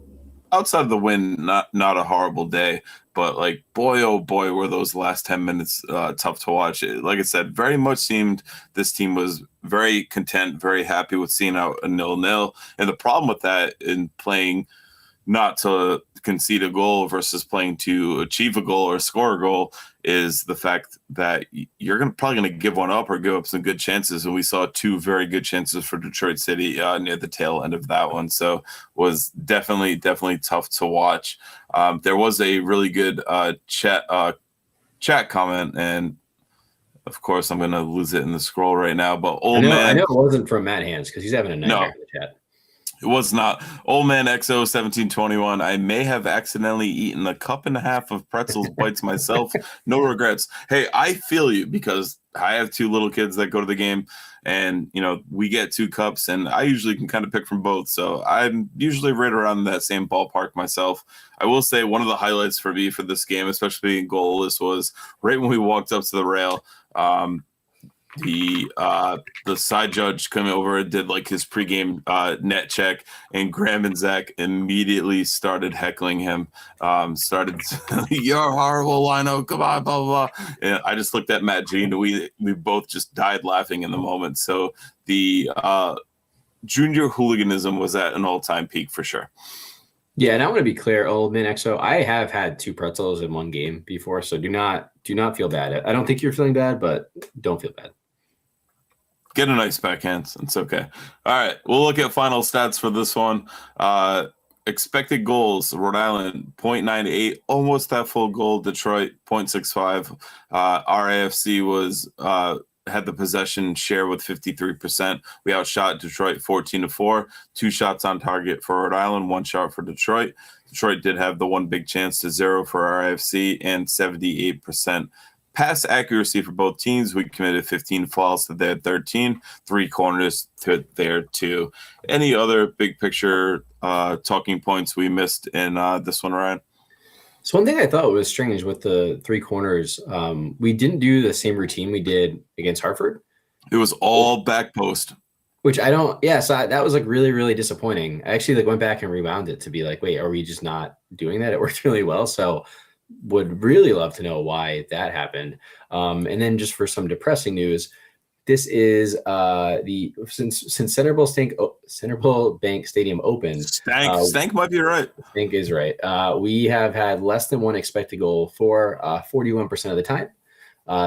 outside of the win, not a horrible day, but like, boy, oh boy, were those last 10 minutes tough to watch. Like I said, very much seemed this team was very content, very happy with seeing out a 0-0. And the problem with that in playing not to concede a goal versus playing to achieve a goal or score a goal is the fact that you're probably going to give one up or give up some good chances. And we saw 2 very good chances for Detroit City near the tail end of that one. So was definitely tough to watch. There was a really good chat comment, and of course I'm going to lose it in the scroll right now. But I know it wasn't from Matt Hands because he's having a nightmare in the chat. It was not. Old Man XO 1721. I may have accidentally eaten a cup and a half of pretzels bites myself. No regrets. Hey, I feel you because I have 2 little kids that go to the game, and you know we get 2 cups, and I usually can kind of pick from both. So I'm usually right around that same ballpark myself. I will say one of the highlights for me for this game, especially being goalless, was right when we walked up to the rail. The side judge came over and did like his pregame net check, and Graham and Zach immediately started heckling him. You're horrible, Lino. Come on, blah blah blah. And I just looked at Matt Jean. We both just died laughing in the moment. So the junior hooliganism was at an all-time peak for sure. Yeah, and I want to be clear, Old Man XO, I have had 2 pretzels in one game before, so do not feel bad. I don't think you're feeling bad, but don't feel bad. Get a nice backhand. It's okay. All right. We'll look at final stats for this one. Expected goals, Rhode Island, 0.98, almost that full goal. Detroit, 0.65. RIFC was had the possession share with 53%. We outshot Detroit 14-4. 2 shots on target for Rhode Island, 1 shot for Detroit. Detroit did have the 1 big chance to 0 for RIFC and 78% pass accuracy for both teams. We committed 15 fouls to their 13, 3 corners to their 2. Any other big picture talking points we missed in this one, Ryan? So one thing I thought was strange with the 3 corners, we didn't do the same routine we did against Hartford. It was all back post. Which that was like really disappointing. I actually like went back and rewound it to be like, wait, are we just not doing that? It worked really well. So would really love to know why that happened. And then just for some depressing news, this is since Centerville Bank Stadium opened. Stank might be right. Stank is right. We have had less than 1 expected goal for 41% of the time,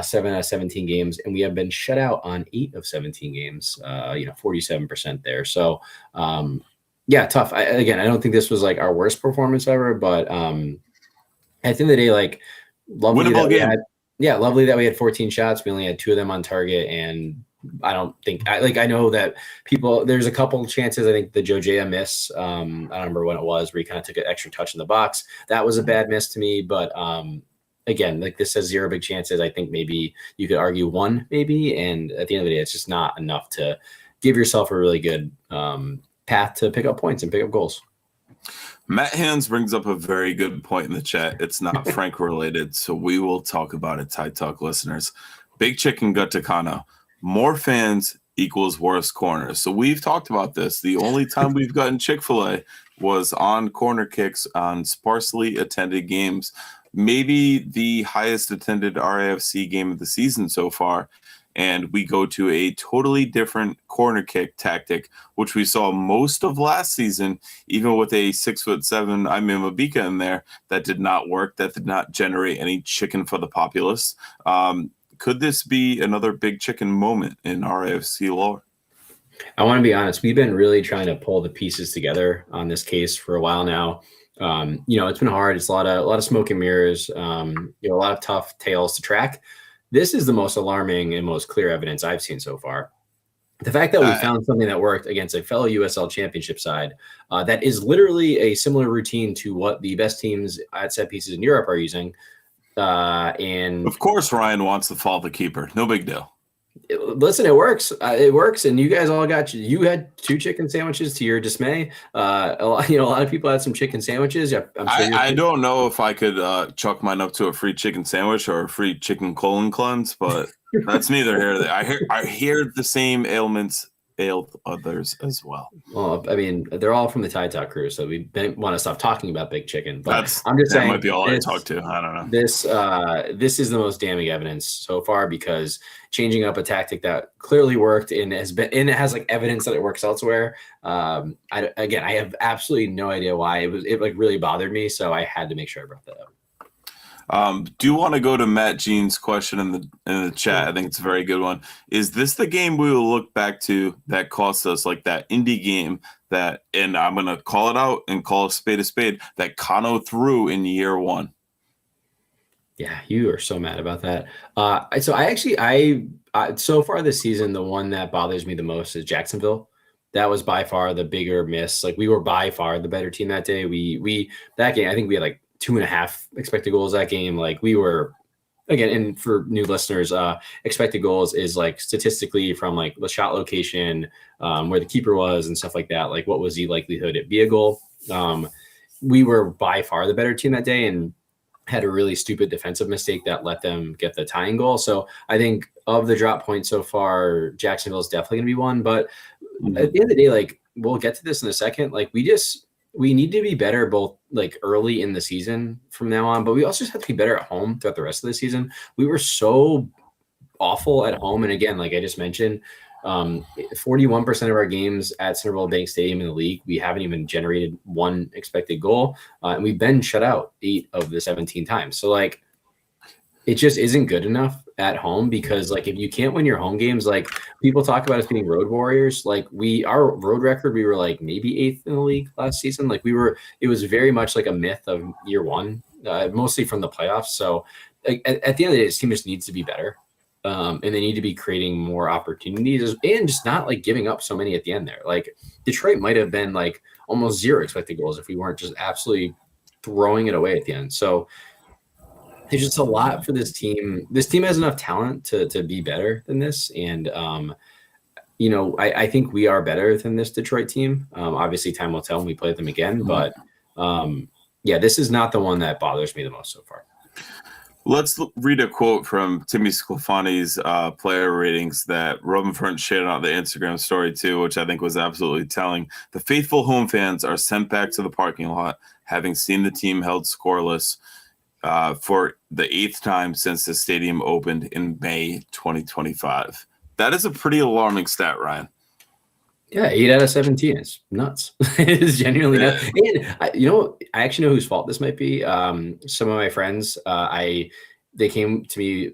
7 out of 17 games, and we have been shut out on 8 of 17 games. 47% there. So tough. I don't think this was like our worst performance ever, but at the end of the day, like, lovely that we had 14 shots. We only had 2 of them on target, and I don't think I know that there's a couple chances. I think the Jojea miss, I don't remember when it was, where he kind of took an extra touch in the box. That was a bad miss to me, but again, like this says 0 big chances. I think maybe you could argue 1 maybe, and at the end of the day, it's just not enough to give yourself a really good path to pick up points and pick up goals. Matt Hands brings up a very good point in the chat. It's not Frank related, so we will talk about it, Tide Talk listeners. Big chicken gut to Kano. More fans equals worse corners. So we've talked about this. The only time we've gotten Chick-fil-A was on corner kicks on sparsely attended games. Maybe the highest attended RAFC game of the season so far. and we go to a totally different corner kick tactic, which we saw most of last season, even with a 6'7" Mabika in there, that did not work, that did not generate any chicken for the populace. Could this be another big chicken moment in RIFC lore? I want to be honest. We've been really trying to pull the pieces together on this case for a while now. It's been hard. It's a lot of smoke and mirrors. A lot of tough tales to track. This is the most alarming and most clear evidence I've seen so far. The fact that we found something that worked against a fellow USL Championship side that is literally a similar routine to what the best teams at set pieces in Europe are using. And of course, Ryan wants to follow the keeper. No big deal. Listen, it works. It works, and you guys all got you had 2 chicken sandwiches to your dismay. A lot of people had some chicken sandwiches. I'm sure I don't know if I could chalk mine up to a free chicken sandwich or a free chicken colon cleanse, but that's neither here nor there. I hear the same ailments ailed others as well. Well, I mean, they're all from the Tide Talk crew, so we want to stop talking about big chicken. But I'm just saying that might be all I talk to. I don't know. This is the most damning evidence so far, because changing up a tactic that clearly worked and it has like evidence that it works elsewhere. I have absolutely no idea why it like really bothered me, so I had to make sure I brought that up. Do you want to go to Matt Jean's question in the chat? I think it's a very good one. Is this the game we will look back to that cost us, like that indie game that, and I'm going to call it out and call a spade, that Kano threw in year 1? Yeah, you are so mad about that. So far this season, the one that bothers me the most is Jacksonville. That was by far the bigger miss. Like, we were by far the better team that day. That game, I think we had like 2.5 expected goals that game. Like, we were, again, and for new listeners, expected goals is like statistically from like the shot location, where the keeper was and stuff like that. Like, what was the likelihood it'd be a goal? We were by far the better team that day and had a really stupid defensive mistake that let them get the tying goal. So I think of the drop points so far, Jacksonville is definitely going to be one. But at the end of the day, like, we'll get to this in a second. Like, we need to be better both like early in the season from now on, but we also just have to be better at home throughout the rest of the season. We were so awful at home. And again, like I just mentioned, 41% of our games at Centerville Bank Stadium in the league, we haven't even generated 1 expected goal. And we've been shut out 8 of the 17 times. So like, it just isn't good enough at home, because like, if you can't win your home games, like people talk about us being road warriors, like our road record, we were like maybe 8th in the league last season. Like it was very much like a myth of year 1, mostly from the playoffs. So like, at the end of the day, this team just needs to be better. And they need to be creating more opportunities and just not like giving up so many at the end there. Like, Detroit might have been like almost 0 expected goals if we weren't just absolutely throwing it away at the end. So there's just a lot for this team. This team has enough talent to be better than this. And, I think we are better than this Detroit team. Obviously, time will tell when we play them again. But, this is not the one that bothers me the most so far. Let's read a quote from Timmy Sclafani's player ratings that Robin Front shared on the Instagram story too, which I think was absolutely telling. The faithful home fans are sent back to the parking lot, having seen the team held scoreless for the 8th time since the stadium opened in May 2025. That is a pretty alarming stat, Ryan. Yeah, 8 out of 17 is nuts. It is genuinely nuts. And I actually know whose fault this might be. Some of my friends, they came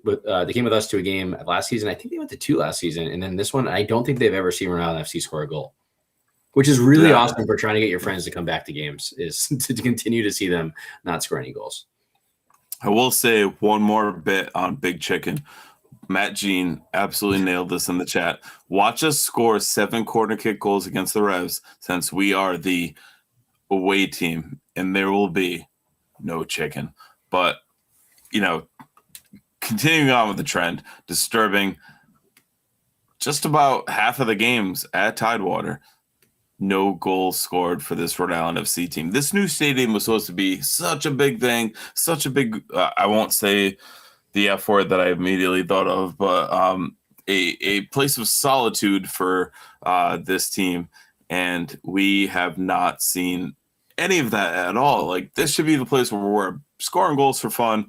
with us to a game last season. I think they went to 2 last season, and then this one, I don't think they've ever seen Rhode Island FC score a goal, which is really awesome for trying to get your friends to come back to games, is to continue to see them not score any goals. I will say one more bit on Big Chicken. Matt Jean absolutely nailed this in the chat. Watch us score 7 corner kick goals against the Revs, since we are the away team, and there will be no chicken. But, continuing on with the trend, disturbing, just about half of the games at Tidewater, no goals scored for this Rhode Island FC team. This new stadium was supposed to be such a big thing, such a big, I won't say the F word that I immediately thought of, but a place of solitude for this team. And we have not seen any of that at all. Like, this should be the place where we're scoring goals for fun,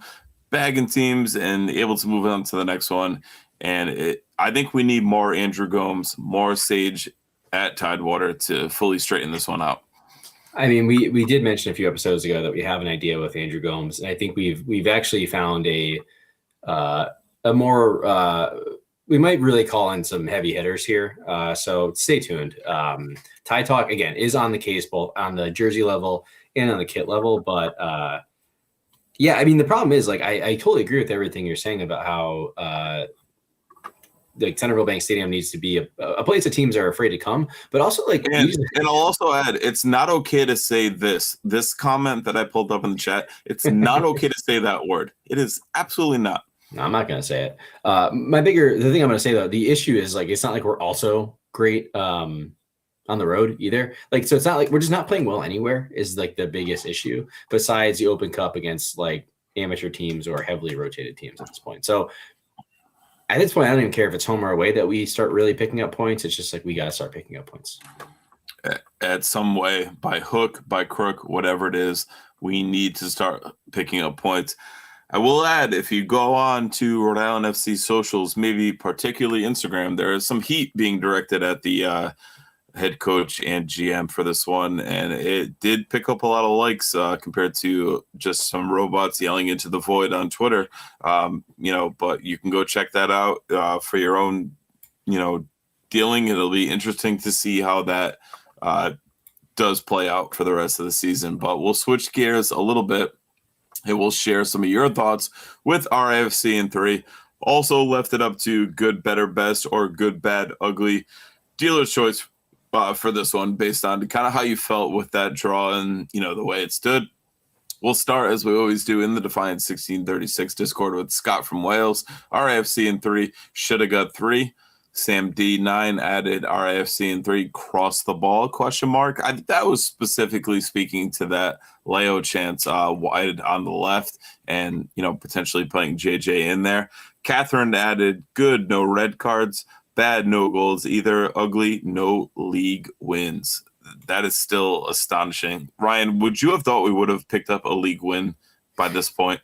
bagging teams, and able to move on to the next one. And I think we need more Andrew Gomes, more Sage at Tidewater to fully straighten this one out. I mean, we did mention a few episodes ago that we have an idea with Andrew Gomes, and I think we've actually found a more we might really call in some heavy hitters here. So stay tuned. Tide Talk again is on the case both on the jersey level and on the kit level, but yeah, I mean the problem is like I totally agree with everything you're saying about how like Centerville Bank Stadium needs to be a place that teams are afraid to come, but also like, and I'll also add, it's not okay to say this comment that I pulled up in the chat. It's not okay to say that word. It is absolutely not. No, I'm not going to say it. The thing I'm going to say though, the issue is like, it's not like we're also great on the road either. Like, so it's not like we're just not playing well anywhere is like the biggest issue besides the Open Cup against like amateur teams or heavily rotated teams at this point. So at this point, I don't even care if it's home or away that we start really picking up points. It's just like we got to start picking up points. At some way, by hook, by crook, whatever it is, we need to start picking up points. I will add, if you go on to Rhode Island FC socials, maybe particularly Instagram, there is some heat being directed at the head coach and GM for this one, and it did pick up a lot of likes compared to just some robots yelling into the void on Twitter. But you can go check that out for your own, dealing. It'll be interesting to see how that does play out for the rest of the season. But we'll switch gears a little bit, and we'll share some of your thoughts with RIFC in 3. Also left it up to good, better, best, or good, bad, ugly. Dealer's choice for this one based on kind of how you felt with that draw and, the way it stood. We'll start, as we always do, in the Defiant 1636 Discord with Scott from Wales. RIFC in 3, should have got 3. Sam D9 added RIFC in 3, cross the ball, ? I think that was specifically speaking to that Leo chance wide on the left and, potentially putting JJ in there. Catherine added good, no red cards. Bad, no goals either. Ugly, no league wins. That is still astonishing. Ryan, would you have thought we would have picked up a league win by this point?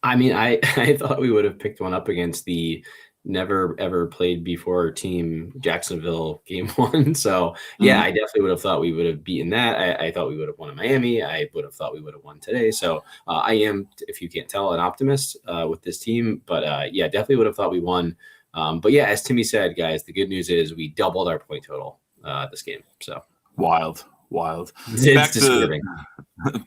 I mean, I thought we would have picked one up against the never ever played before team Jacksonville game 1. So yeah, I definitely would have thought we would have beaten that. I thought we would have won in Miami. I would have thought we would have won today. So I am, if you can't tell, an optimist with this team. But yeah, definitely would have thought we won. But yeah, as Timmy said, guys, the good news is we doubled our point total this game. So wild. It's disturbing.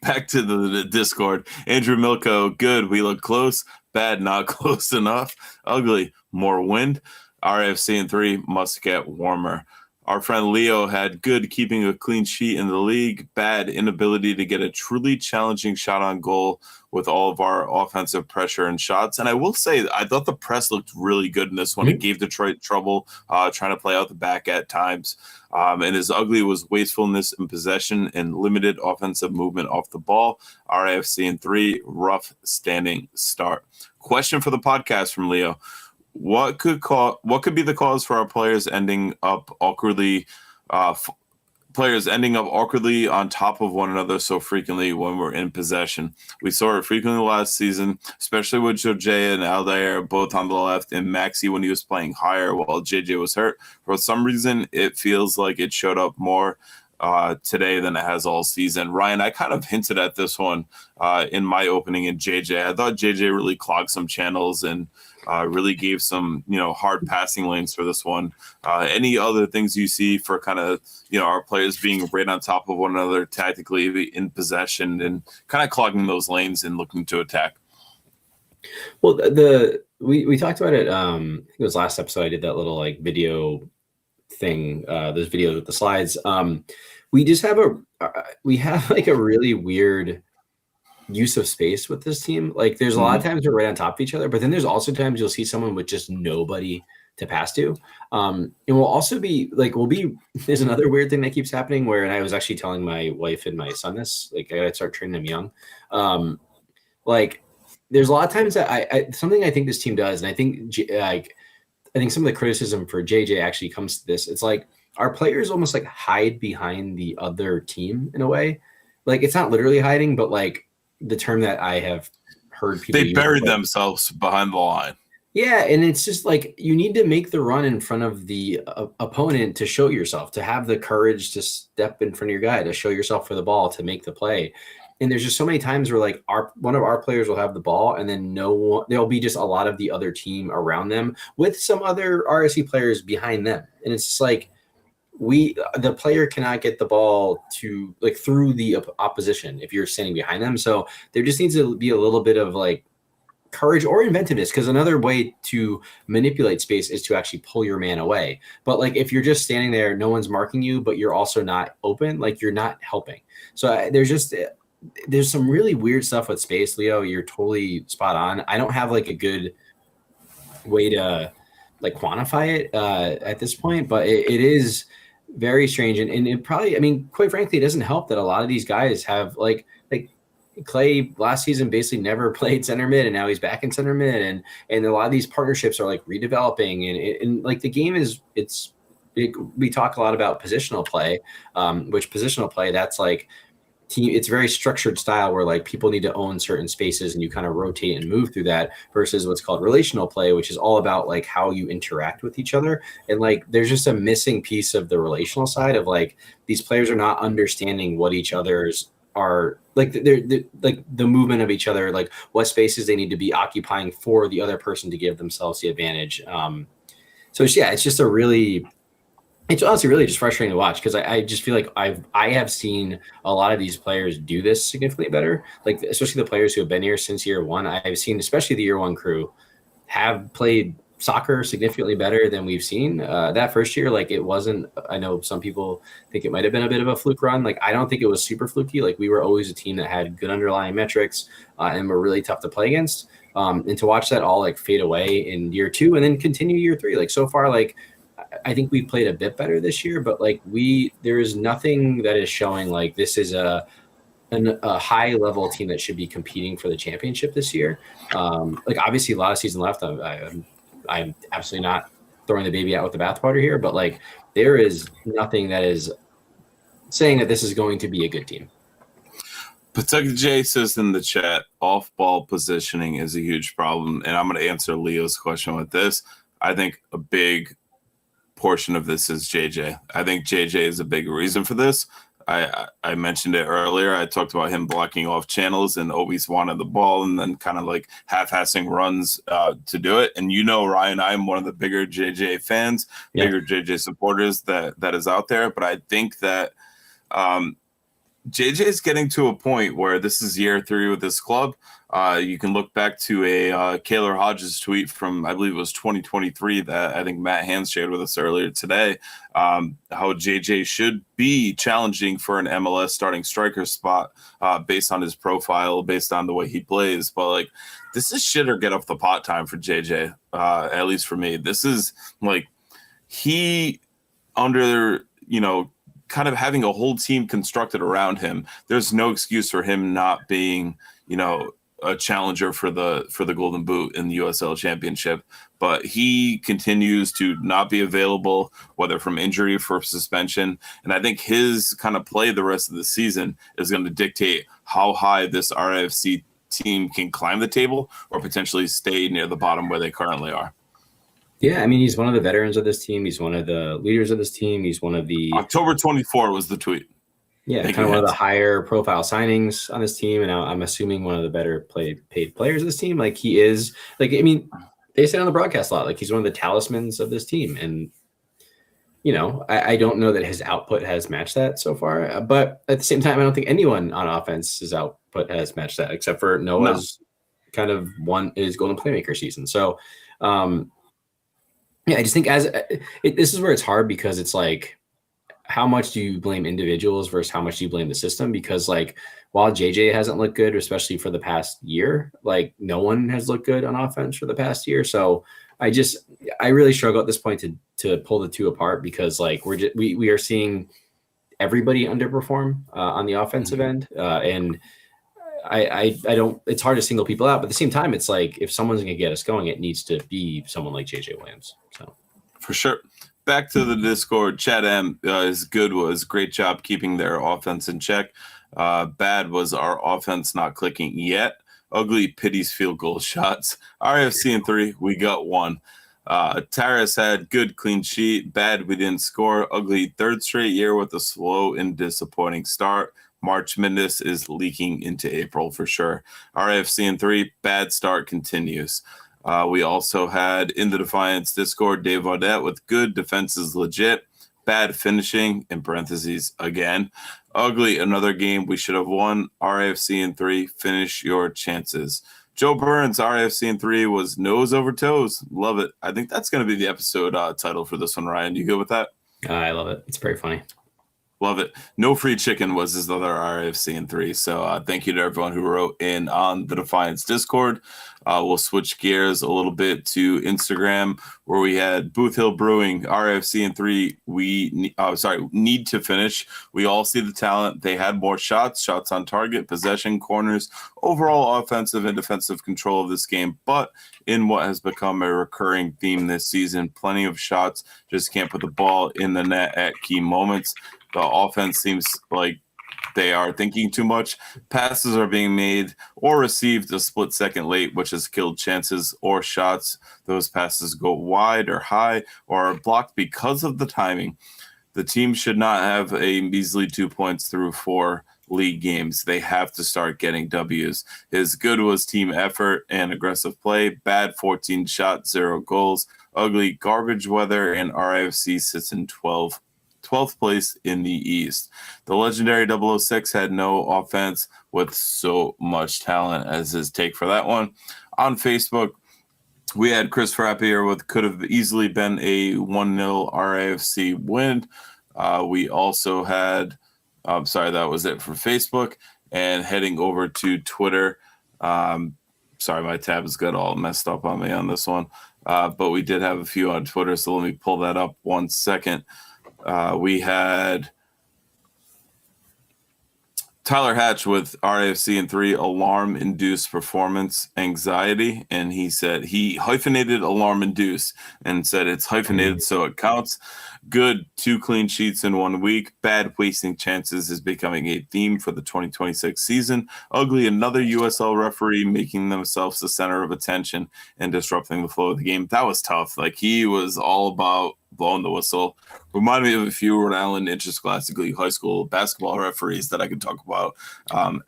Back to the Discord. Andrew Milko, good. We look close. Bad, not close enough. Ugly, more wind. RFC in 3 must get warmer. Our friend Leo had good, keeping a clean sheet in the league. Bad, inability to get a truly challenging shot on goal with all of our offensive pressure and shots. And I will say, I thought the press looked really good in this one. It gave Detroit trouble trying to play out the back at times. And as ugly was wastefulness in possession and limited offensive movement off the ball. RAFC in 3, rough standing start. Question for the podcast from Leo. What could be the cause for our players ending up awkwardly on top of one another so frequently when we're in possession? We saw it frequently last season, especially with Jose and Aldair both on the left and Maxi when he was playing higher while JJ was hurt. For some reason, it feels like it showed up more today than it has all season. Ryan, I kind of hinted at this one in my opening in JJ. I thought JJ really clogged some channels and really gave some, hard passing lanes for this one. Any other things you see for kind of, our players being right on top of one another tactically in possession and kind of clogging those lanes and looking to attack? Well, we talked about it. I think it was last episode. I did that little video thing. Those videos with the slides. We just have a really weird use of space with this team. Like there's a lot of times we're right on top of each other, but then there's also times you'll see someone with just nobody to pass to. And we'll also be there's another weird thing that keeps happening and I was actually telling my wife and my son this, I gotta start training them young. There's a lot of times that something I think this team does, and I think some of the criticism for JJ actually comes to this. It's like our players almost hide behind the other team in a way. It's not literally hiding, but the term that I have heard people they buried themselves behind the line. Yeah, and it's just like you need to make the run in front of the opponent to show yourself, to have the courage to step in front of your guy, to show yourself for the ball, to make the play. And there's just so many times where like one of our players will have the ball, and then there'll be just a lot of the other team around them with some other RSC players behind them, and it's just like the player cannot get the ball to like through the opposition if you're standing behind them. So there just needs to be a little bit of like courage or inventiveness, because another way to manipulate space is to actually pull your man away. But like if you're just standing there, no one's marking you, but you're also not open, like you're not helping. So there's some really weird stuff with space. Leo, you're totally spot on. I don't have like a good way to like quantify it at this point, but it is very strange. And it probably, I mean, quite frankly, it doesn't help that a lot of these guys have like Clay last season basically never played center mid, and now he's back in center mid, and a lot of these partnerships are like redeveloping, and like the game we talk a lot about positional play, which positional play, that's like it's very structured style where like people need to own certain spaces and you kind of rotate and move through that, versus what's called relational play, which is all about like how you interact with each other. And like there's just a missing piece of the relational side of like these players are not understanding what each other's are like they're like the movement of each other, like what spaces they need to be occupying for the other person to give themselves the advantage. So it's honestly really just frustrating to watch, because I just feel like I have seen a lot of these players do this significantly better, like especially the players who have been here since year one. I've seen especially the year one crew have played soccer significantly better than we've seen. That first year, like it wasn't, I know some people think it might have been a bit of a fluke run. Like I don't think it was super fluky. Like we were always a team that had good underlying metrics and were really tough to play against. And to watch that all like fade away in year two and then continue year three, like so far, like I think we've played a bit better this year, but like there is nothing that is showing like this is a high level team that should be competing for the championship this year. Like obviously a lot of season left. I'm absolutely not throwing the baby out with the bathwater here, but like there is nothing that is saying that this is going to be a good team. Pawtucket J says in the chat, off-ball positioning is a huge problem, and I'm going to answer Leo's question with this. I think a big portion of this is JJ. I think JJ is a big reason for this. I mentioned it earlier. I talked about him blocking off channels and always wanted the ball and then kind of like half-assing runs to do it. And Ryan, I'm one of the bigger JJ fans, bigger JJ supporters that is out there. But I think that JJ is getting to a point where this is year 3 with this club. You can look back to a Kaylor Hodges tweet from, I believe it was 2023, that I think Matt Hans shared with us earlier today, how JJ should be challenging for an MLS starting striker spot based on his profile, based on the way he plays. But like, this is shit or get off the pot time for JJ, at least for me. This is like he under, kind of having a whole team constructed around him. There's no excuse for him not being, a challenger for the Golden Boot in the USL Championship, but he continues to not be available, whether from injury or for suspension. And I think his kind of play the rest of the season is going to dictate how high this RIFC team can climb the table or potentially stay near the bottom where they currently are. Yeah, I mean, he's one of the veterans of this team. He's one of the leaders of this team. He's one of the October 24 was the tweet. Yeah, kind of one of the higher profile signings on this team, and I'm assuming one of the better paid players of this team. Like he is, like I mean, they say on the broadcast a lot, like he's one of the talismans of this team, and I don't know that his output has matched that so far. But at the same time, I don't think anyone on offense's output has matched that, except for Noah's kind of won his Golden Playmaker season. So, yeah, I just think this is where it's hard, because it's like, how much do you blame individuals versus how much do you blame the system? Because like, while JJ hasn't looked good, especially for the past year, like no one has looked good on offense for the past year. So I really struggle at this point to pull the two apart, because like we are seeing everybody underperform on the offensive end. And I don't, it's hard to single people out, but at the same time, it's like, if someone's going to get us going, it needs to be someone like JJ Williams. So for sure. Back to the Discord. Chad M is good. Was great job keeping their offense in check. Bad was our offense not clicking yet. Ugly pities field goal shots. RIFC in 3, we got 1. Taras had good clean sheet. Bad, we didn't score. Ugly third straight year with a slow and disappointing start. March Madness is leaking into April for sure. RIFC in 3, bad start continues. We also had in the Defiance Discord, Dave Audette with good defense is legit. Bad finishing, in parentheses, again. Ugly, another game we should have won. RIFC in 3, finish your chances. Joe Burns, RIFC in 3 was nose over toes. Love it. I think that's going to be the episode title for this one, Ryan. You good with that? I love it. It's very funny. Love it. No free chicken was his other RIFC in 3. So thank you to everyone who wrote in on the Defiance Discord. We'll switch gears a little bit to Instagram, where we had Booth Hill Brewing, RIFC in 3. Need to finish. We all see the talent. They had more shots on target, possession, corners, overall offensive and defensive control of this game. But in what has become a recurring theme this season, plenty of shots, just can't put the ball in the net at key moments. The offense seems like they are thinking too much. Passes are being made or received a split second late, which has killed chances or shots. Those passes go wide or high or are blocked because of the timing. The team should not have a measly 2 points through 4 league games. They have to start getting W's. His good was team effort and aggressive play. Bad 14 shots, 0 goals. Ugly garbage weather, and RIFC sits in 12th place in the East. The legendary 006 had no offense with so much talent as his take for that one. On Facebook, we had Chris Frappier with could have easily been a 1-0 RIFC win. We also had, that was it for Facebook. And heading over to Twitter, sorry, my tabs got all messed up on me on this one. But we did have a few on Twitter, so let me pull that up 1 second. We had Tyler Hatch with RIFC in 3, alarm-induced performance anxiety. And he said he hyphenated alarm-induced and said it's hyphenated, so it counts. Good, 2 clean sheets in 1 week. Bad, wasting chances is becoming a theme for the 2026 season. Ugly, another USL referee making themselves the center of attention and disrupting the flow of the game. That was tough. Like, he was all about blowing the whistle. Reminded me of a few Rhode Island interscholastic league high school basketball referees that I could talk about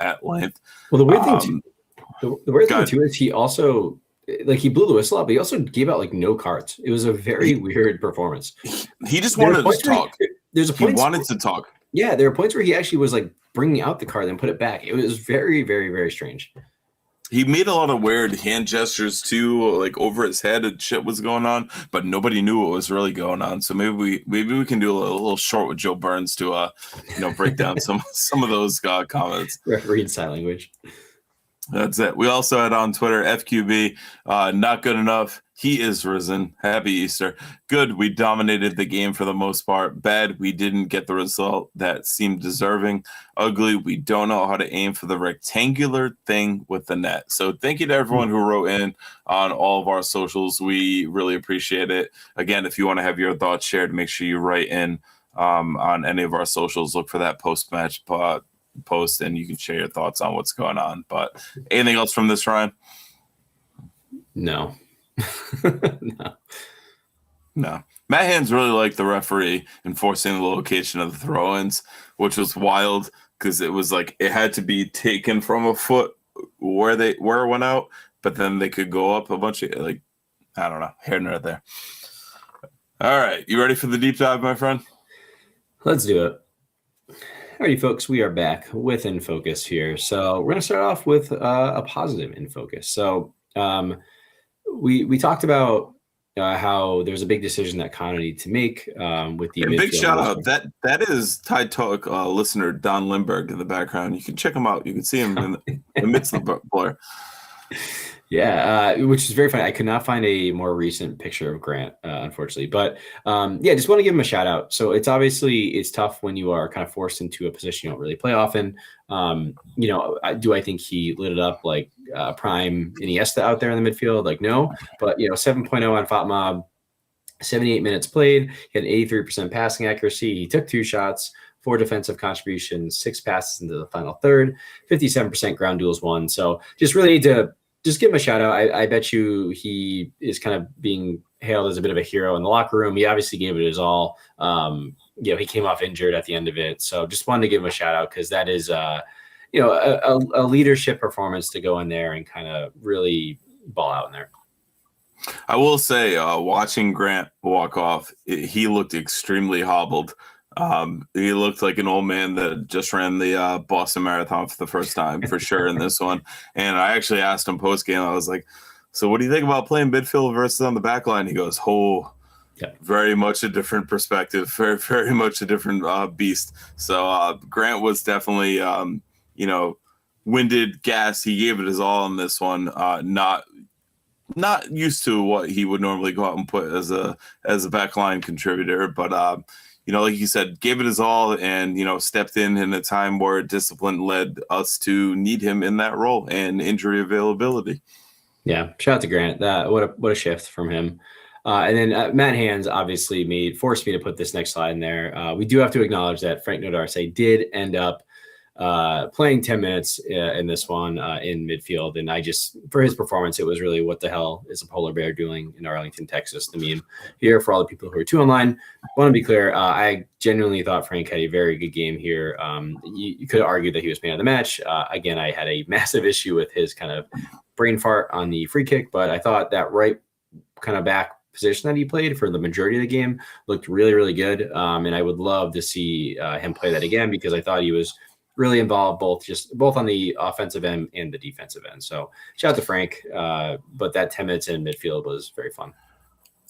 at length. Well, the weird thing too is he also, like, he blew the whistle out, but he also gave out like no cards. It was a very weird performance. He just wanted to talk. There's a point. He wanted to talk. Yeah, there are points where he actually was like bringing out the card and put it back. It was very, very, very strange. He made a lot of weird hand gestures too, like over his head and shit was going on, but nobody knew what was really going on. So maybe we can do a little short with Joe Burns to break down some of those comments. Referee in sign language. That's it. We also had on Twitter, FQB, not good enough. He is risen. Happy Easter. Good, we dominated the game for the most part. Bad, we didn't get the result that seemed deserving. Ugly, we don't know how to aim for the rectangular thing with the net. So thank you to everyone who wrote in on all of our socials. We really appreciate it. Again, if you want to have your thoughts shared, make sure you write in on any of our socials. Look for that post-match post, and you can share your thoughts on what's going on. But anything else from this, Ryan? No. No. Matt Hands really liked the referee enforcing the location of the throw-ins, which was wild because it was like it had to be taken from a foot where it went out, but then they could go up a bunch of, like, I don't know, hair nerd there. All right, you ready for the deep dive, my friend? Let's do it. Alrighty, folks, we are back with In Focus here. So we're going to start off with a positive In Focus. So we talked about how there's a big decision that Connor needed to make with the big shout out. That is Tide Talk listener Don Lindbergh in the background. You can check him out. You can see him in the midst of the blur. Yeah, which is very funny. I could not find a more recent picture of Grant, unfortunately. But just want to give him a shout out. So it's tough when you are kind of forced into a position you don't really play often. Do I think he lit it up like prime Iniesta out there in the midfield? Like, no. But 7.0 on FOTMob, 78 minutes played. He had an 83% passing accuracy. He took 2 shots, 4 defensive contributions, 6 passes into the final third, 57% ground duels won. So just really need to just give him a shout out. I bet you he is kind of being hailed as a bit of a hero in the locker room. He obviously gave it his all. He came off injured at the end of it. So just wanted to give him a shout out because that is, a leadership performance to go in there and kind of really ball out in there. I will say, watching Grant walk off, he looked extremely hobbled. He looked like an old man that just ran the Boston Marathon for the first time, for sure, in this one. And I actually asked him post-game, I was like, so what do you think about playing midfield versus on the back line? He goes, very much a different perspective, very, very much a different beast. So Grant was definitely, winded, gas. He gave it his all in this one. Not used to what he would normally go out and put as a backline contributor, but like you said, gave it his all and stepped in a time where discipline led us to need him in that role and injury availability. Yeah, shout out to Grant. What a shift from him. And then Matt Hands obviously forced me to put this next slide in there. We do have to acknowledge that Frank Nodarce did end up playing 10 minutes in this one in midfield. And for his performance, it was really what the hell is a polar bear doing in Arlington, Texas, the meme here for all the people who are too online. Want to be clear, I genuinely thought Frank had a very good game here. You could argue that he was man of the match. Again, I had a massive issue with his kind of brain fart on the free kick, but I thought that right kind of back position that he played for the majority of the game looked really, really good. And I would love to see him play that again because I thought he was really involved both on the offensive end and the defensive end. So shout out to Frank. But that 10 minutes in midfield was very fun.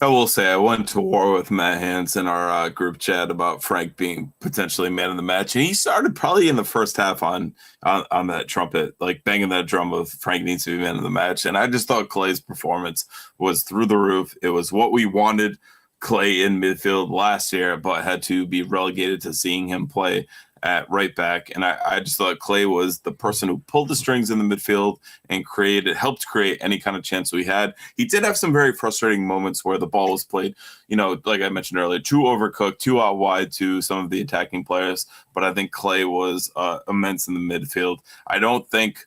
I will say I went to war with Matt Hands in our group chat about Frank being potentially man of the match. And he started probably in the first half on that trumpet, like banging that drum of Frank needs to be man of the match. And I just thought Clay's performance was through the roof. It was what we wanted Clay in midfield last year, but had to be relegated to seeing him play at right back. And I just thought Clay was the person who pulled the strings in the midfield and helped create any kind of chance we had. He did have some very frustrating moments where the ball was played, like I mentioned earlier, too overcooked, too out wide to some of the attacking players. But I think Clay was immense in the midfield. I don't think,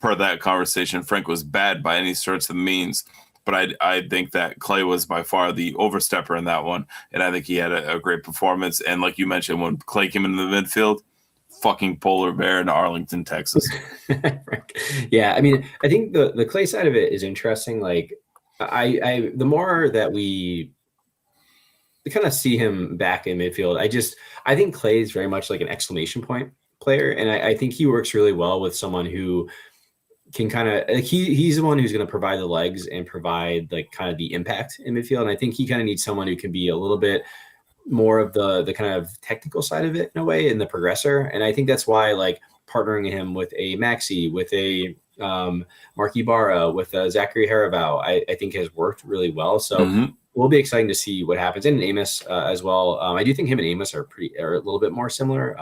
per that conversation, Frank was bad by any stretch of the means. But I think that Clay was by far the overstepper in that one. And I think he had a great performance. And like you mentioned, when Clay came into the midfield, fucking polar bear in Arlington, Texas. Yeah, I mean, I think the Clay side of it is interesting. Like, the more that we kind of see him back in midfield, I think Clay is very much like an exclamation point player. And I think he works really well with someone who can kind of he's the one who's going to provide the legs and provide like kind of the impact in midfield. And I think he kind of needs someone who can be a little bit more of the kind of technical side of it in a way, in the progressor. And I think that's why like partnering him with a Maxi, with a Marky Barra, with a Zachary Harabow, I think has worked really well. So will be exciting to see what happens. And Amos as well. I do think him and Amos are a little bit more similar.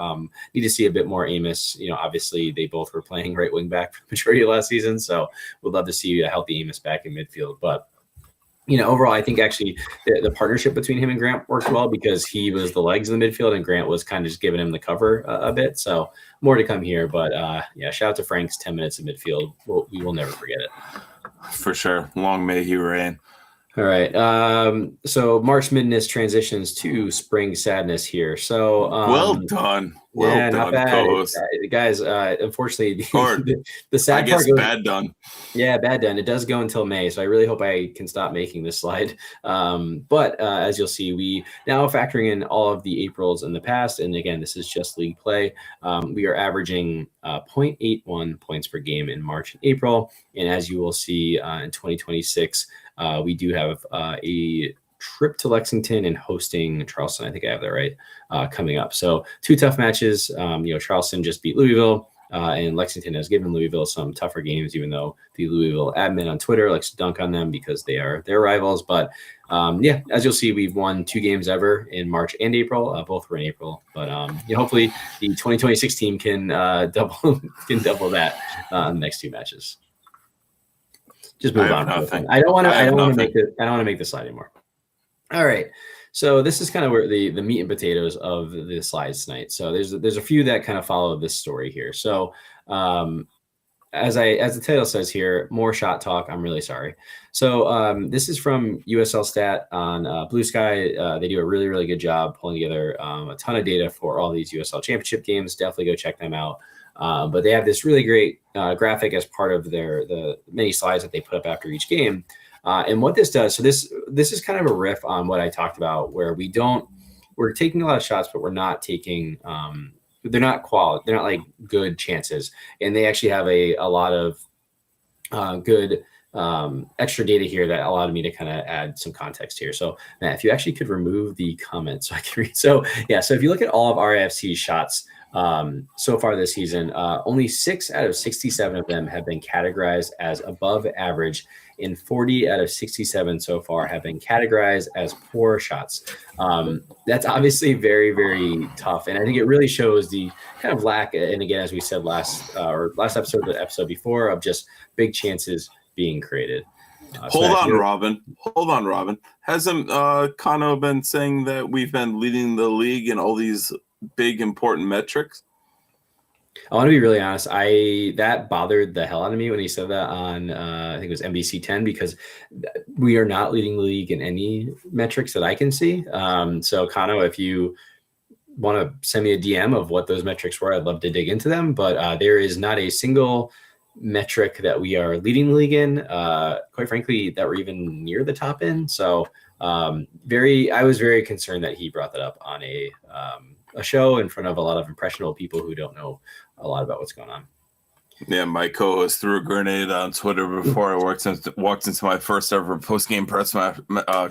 Need to see a bit more Amos. Obviously they both were playing right wing back for the majority of last season. So we'd love to see a healthy Amos back in midfield. But overall, I think actually the partnership between him and Grant worked well because he was the legs in the midfield and Grant was kind of just giving him the cover a bit. So more to come here. But shout out to Frank's 10 minutes in midfield. We will never forget it. For sure. Long may he reign. All right. So March Madness transitions to spring sadness here. So well done. Well done, not bad. co-host. Guys, unfortunately, the sad I guess part goes, bad done. Yeah, bad done. It does go until May, so I really hope I can stop making this slide. But as you'll see, we now factoring in all of the Aprils in the past, and again, this is just league play. We are averaging 0.81 points per game in March and April, and as you will see in 2026, we do have a trip to Lexington and hosting Charleston. I think I have that right, coming up. So 2 tough matches. Charleston just beat Louisville, and Lexington has given Louisville some tougher games, even though the Louisville admin on Twitter likes to dunk on them because they are their rivals. But as you'll see, we've won 2 games ever in March and April. Both were in April. But hopefully the 2026 team can double that in the next 2 matches. Just move on. Nothing. I don't want to make the slide anymore. All right. So this is kind of where the meat and potatoes of the slides tonight. So there's a few that kind of follow this story here. So as the title says here, more shot talk. I'm really sorry. So this is from USL Stat on Blue Sky. They do a really, really good job pulling together a ton of data for all these USL Championship games. Definitely go check them out. But they have this really great graphic as part of the many slides that they put up after each game. And what this does, so this is kind of a riff on what I talked about, where we're taking a lot of shots, but we're not taking they're not quality. They're not like good chances. And they actually have a lot of good extra data here that allowed me to kind of add some context here. So Matt, if you actually could remove the comments so I can read. So yeah, so if you look at all of RIFC's shots so far this season, only 6 out of 67 of them have been categorized as above average, and 40 out of 67 so far have been categorized as poor shots. That's obviously very, very tough. And I think it really shows the kind of lack, and again, as we said last episode, the episode before, of just big chances being created. Hold on, Robin. Hasn't Kano been saying that we've been leading the league in all these big, important metrics? I want to be really honest. That bothered the hell out of me when he said that on I think it was NBC 10, because we are not leading the league in any metrics that I can see. So Kano, if you want to send me a DM of what those metrics were, I'd love to dig into them. But there is not a single metric that we are leading the league in, quite frankly, that we're even near the top in. So I was very concerned that he brought that up on a show in front of a lot of impressionable people who don't know a lot about what's going on. Yeah, my co-host threw a grenade on Twitter before I walked into my first ever post-game press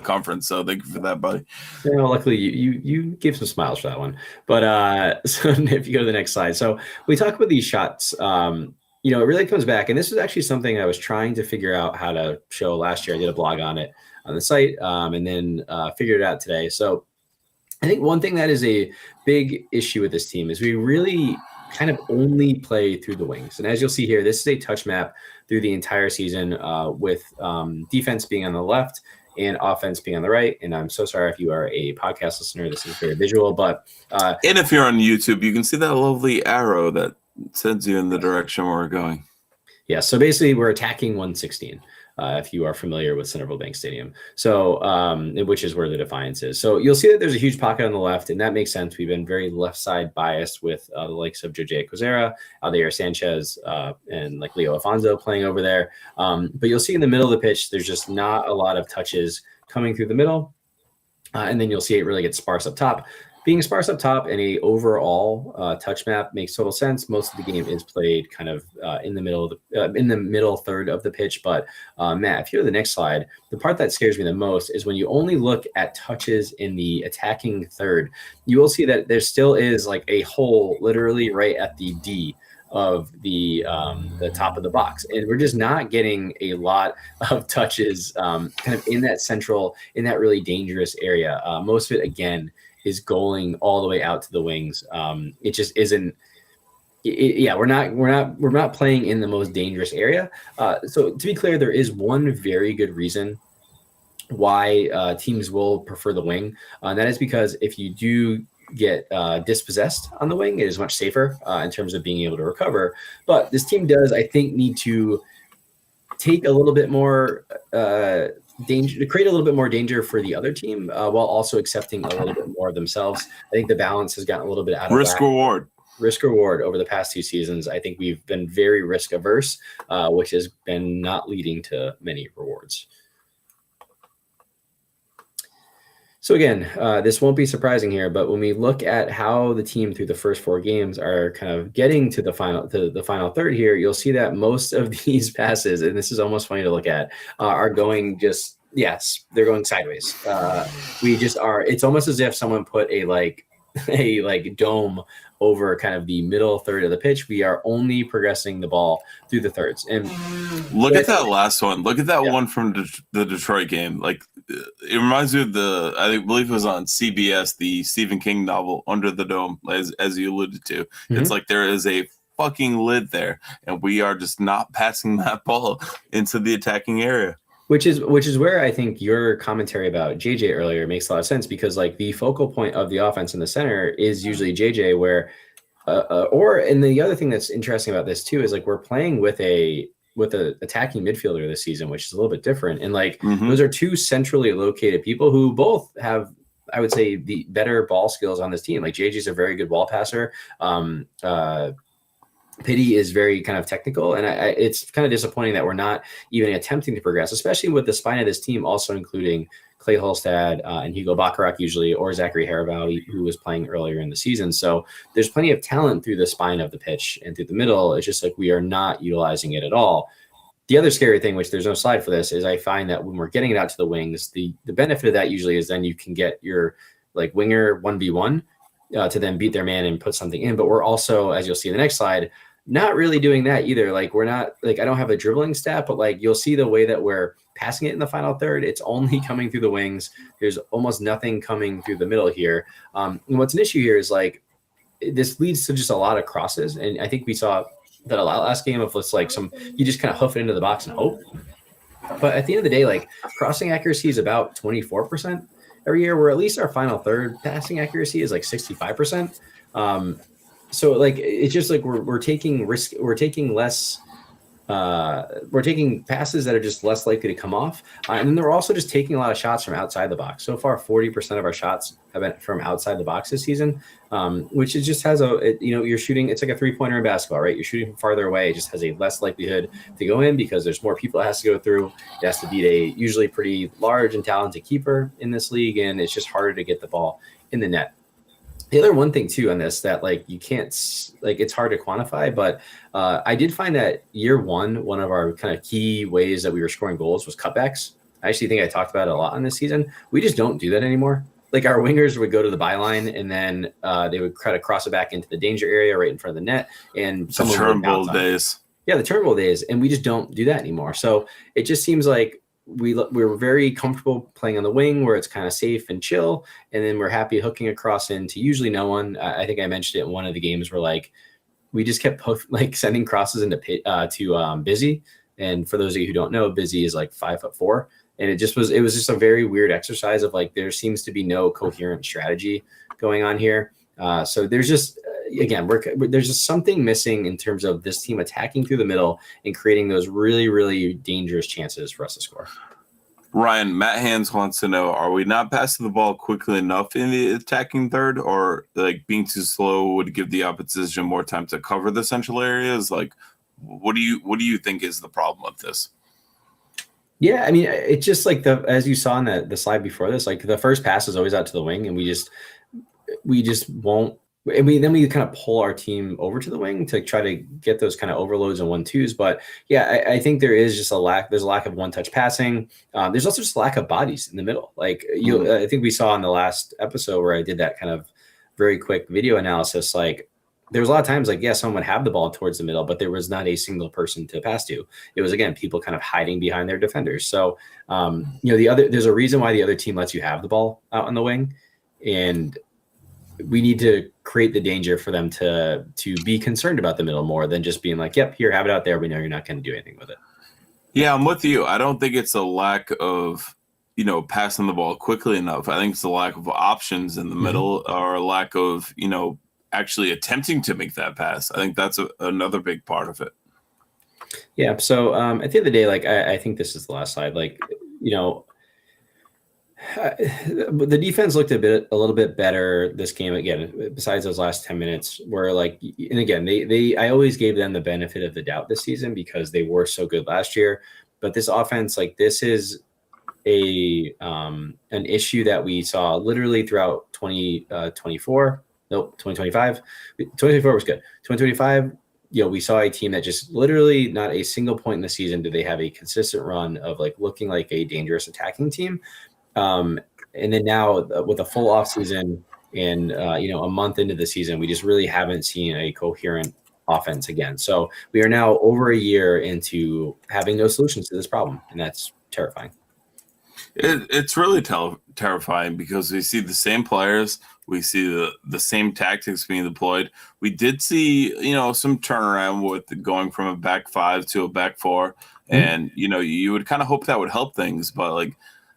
conference. So thank you for that, buddy. Luckily, you gave some smiles for that one. But so if you go to the next slide. So we talk about these shots. It really comes back. And this is actually something I was trying to figure out how to show last year. I did a blog on it on the site and then figured it out today. So I think one thing that is a big issue with this team is we really kind of only play through the wings. And as you'll see here, this is a touch map through the entire season with defense being on the left and offense being on the right. And I'm so sorry if you are a podcast listener, this is very visual, but and if you're on YouTube, you can see that lovely arrow that sends you in the direction where we're going. Yeah, so basically we're attacking 116. If you are familiar with Centerville Bank Stadium. So, which is where the Defiance is. So you'll see that there's a huge pocket on the left, and that makes sense. We've been very left side biased with the likes of Jose Quezera, Aldair Sanchez, and like Leo Afonso playing over there. But you'll see in the middle of the pitch, there's just not a lot of touches coming through the middle. And then you'll see it really gets sparse up top. Being sparse up top and a overall touch map makes total sense. Most of the game is played kind of in the middle third of the pitch. But Matt, if you go to the next slide, the part that scares me the most is when you only look at touches in the attacking third, you will see that there still is like a hole literally right at the D of the top of the box, and we're just not getting a lot of touches kind of in that really dangerous area. Most of it again is goaling all the way out to the wings. It just isn't. We're not playing in the most dangerous area. So to be clear, there is one very good reason why teams will prefer the wing, and that is because if you do get dispossessed on the wing, it is much safer in terms of being able to recover. But this team does, I think, need to take a little bit more danger, to create a little bit more danger for the other team while also accepting a little bit more of themselves. I think the balance has gotten a little bit out of risk reward over the past 2 seasons. I think we've been very risk averse, which has been not leading to many rewards. So again, this won't be surprising here, but when we look at how the team through the first 4 games are kind of getting to the final third here, you'll see that most of these passes, and this is almost funny to look at, are going they're going sideways. We just are. It's almost as if someone put a dome over kind of the middle third of the pitch. We are only progressing the ball through the thirds. And look at that last one. Look at that one from the Detroit game. Like, it reminds me of I believe it was on CBS, the Stephen King novel Under the Dome, as you alluded to. Mm-hmm. It's like there is a fucking lid there, and we are just not passing that ball into the attacking area. Which is where I think your commentary about JJ earlier makes a lot of sense, because like the focal point of the offense in the center is usually JJ, where and the other thing that's interesting about this too is like we're playing with a attacking midfielder this season, which is a little bit different. And like those are two centrally located people who both have, I would say, the better ball skills on this team. Like JJ's a very good ball passer. Pity is very kind of technical, and it's kind of disappointing that we're not even attempting to progress, especially with the spine of this team also including Clay Holstad and Hugo Bacharach usually, or Zachary Haraval, who was playing earlier in the season. So there's plenty of talent through the spine of the pitch and through the middle. It's just like we are not utilizing it at all. The other scary thing, which there's no slide for this, is I find that when we're getting it out to the wings, the benefit of that usually is then you can get your like winger 1v1 to then beat their man and put something in. But we're also, as you'll see in the next slide, not really doing that either. Like we're not, like I don't have a dribbling stat, but like you'll see the way that we're passing it in the final third, it's only coming through the wings. There's almost nothing coming through the middle here. And what's an issue here is like this leads to just a lot of crosses. And I think we saw that a lot last game of just like you just kind of hoof it into the box and hope. But at the end of the day, like crossing accuracy is about 24% every year, where at least our final third passing accuracy is like 65%. So like it's just like we're taking risk, we're taking less, we're taking passes that are just less likely to come off, and then they're also just taking a lot of shots from outside the box. So far, 40% of our shots have been from outside the box this season, which is just has you're shooting. It's like a 3-pointer in basketball, right? You're shooting from farther away. It just has a less likelihood to go in because there's more people it has to go through. It has to beat a usually pretty large and talented keeper in this league, and it's just harder to get the ball in the net. The other one thing too on this that like you can't like it's hard to quantify, but I did find that year one of our kind of key ways that we were scoring goals was cutbacks. I actually think I talked about it a lot on this season. We just don't do that anymore. Like our wingers would go to the byline and then they would try to cross it back into the danger area right in front of the net. And the Turnbull days. Yeah, the Turnbull days, and we just don't do that anymore. So it just seems like we're very comfortable playing on the wing where it's kind of safe and chill, and then we're happy hooking across into usually no one. I think I mentioned it in one of the games where like we just kept sending crosses to Busy, and for those of you who don't know, Busy is like 5'4", and it was just a very weird exercise of like there seems to be no coherent strategy going on here. So there's just again there's just something missing in terms of this team attacking through the middle and creating those really, really dangerous chances for us to score. Ryan, Matt Hands wants to know, are we not passing the ball quickly enough in the attacking third, or like being too slow would give the opposition more time to cover the central areas? Like, what do you think is the problem with this? Yeah, I mean, it's just like as you saw in the slide before this, like the first pass is always out to the wing, and we just won't. And then we kind of pull our team over to the wing to try to get those kind of overloads and 1-2s. But yeah, I think there is just there's a lack of one-touch passing. There's also just a lack of bodies in the middle. Like I think we saw in the last episode where I did that kind of very quick video analysis, like there was a lot of times like, yeah, someone would have the ball towards the middle, but there was not a single person to pass to. It was, again, people kind of hiding behind their defenders. So, there's a reason why the other team lets you have the ball out on the wing, and we need to create the danger for them to be concerned about the middle more than just being like, yep, here, have it out there. We know you're not going to do anything with it. Yeah, I'm with you. I don't think it's a lack of, passing the ball quickly enough. I think it's a lack of options in the middle, or a lack of, actually attempting to make that pass. I think that's another big part of it. Yeah. So at the end of the day, like, I think this is the last slide. Like, the defense looked a little bit better this game again, besides those last 10 minutes where like, and again, I always gave them the benefit of the doubt this season because they were so good last year, but this offense, like this is an issue that we saw literally throughout 2024. Nope, 2025. 2024 was good. 2025, we saw a team that just literally not a single point in the season did they have a consistent run of like looking like a dangerous attacking team. And then now with a full off season and, a month into the season, we just really haven't seen a coherent offense again. So we are now over a year into having no solutions to this problem. And that's terrifying. It's really terrifying because we see the same players We see the same tactics being deployed. We did see, some turnaround with going from a back 5 to a back 4. And, you would kind of hope that would help things. But, like,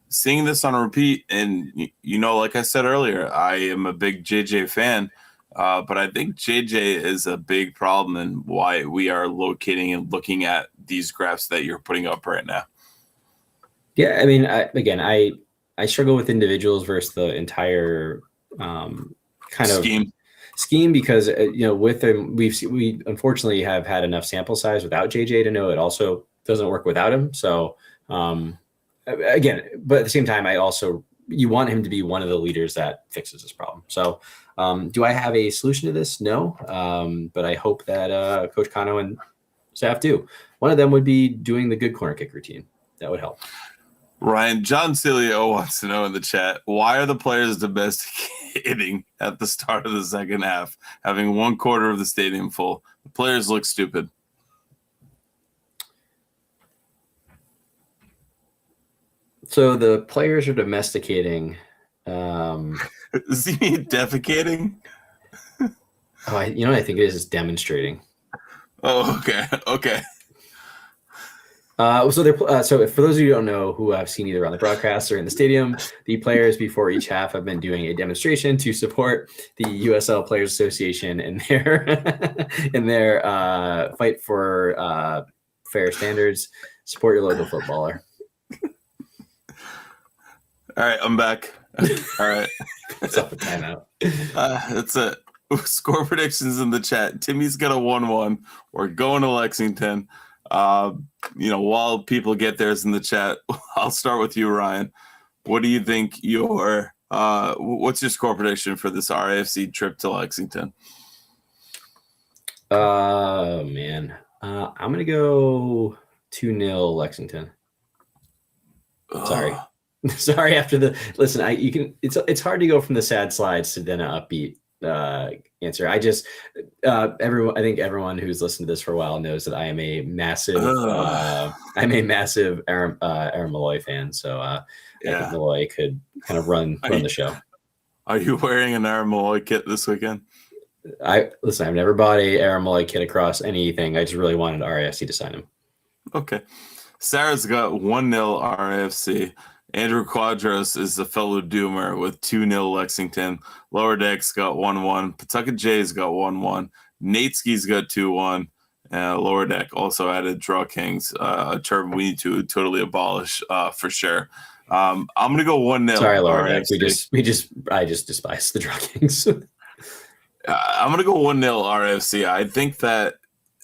seeing this on a repeat, and, like I said earlier, I am a big JJ fan. But I think JJ is a big problem in why we are locating and looking at these graphs that you're putting up right now. Yeah, I mean, I struggle with individuals versus the entire kind of scheme because with them we unfortunately have had enough sample size without JJ to know it also doesn't work without him. So again, but at the same time, you want him to be one of the leaders that fixes this problem. So do I have a solution to this? No, but I hope that Coach Kano and staff do. One of them would be doing the good corner kick routine. That would help. Ryan, John Cilio wants to know in the chat, why are the players domesticating at the start of the second half, having 1/4 of the stadium full? The players look stupid. So the players are domesticating. Is he defecating? I think it is demonstrating. Oh, okay. So for those of you who don't know, who I've seen either on the broadcast or in the stadium, the players before each half have been doing a demonstration to support the USL Players Association in their fight for fair standards. Support your local footballer. All right, I'm back. All right. It's up a timeout. That's it. Score predictions in the chat. Timmy's got a 1-1. We're going to Lexington. While people get theirs in the chat, I'll start with you, Ryan. What do you think what's your score prediction for this RIFC trip to Lexington? Man. I'm going to go 2-0 Lexington. Sorry. Sorry. Listen, it's hard to go from the sad slides to then an upbeat answer. I think everyone who's listened to this for a while knows that I am a massive Aaron Malloy fan. So I think Malloy could kind of run the show. Are you wearing an Aaron Malloy kit this weekend? I've never bought a Aaron Malloy kit across anything. I just really wanted RIFC to sign him. Okay. Sarah's got 1-0 RIFC. Andrew Quadros is the fellow doomer with 2-0 Lexington. Lower Deck's got 1-1. Pawtucket Jay's got 1-1. Nateski's got 2-1. Lower Deck also added Draw Kings, a term we need to totally abolish for sure. I'm gonna go 1-0. Sorry, Lower Deck. I just despise the Draw Kings. I'm gonna go 1-0 RFC. I think that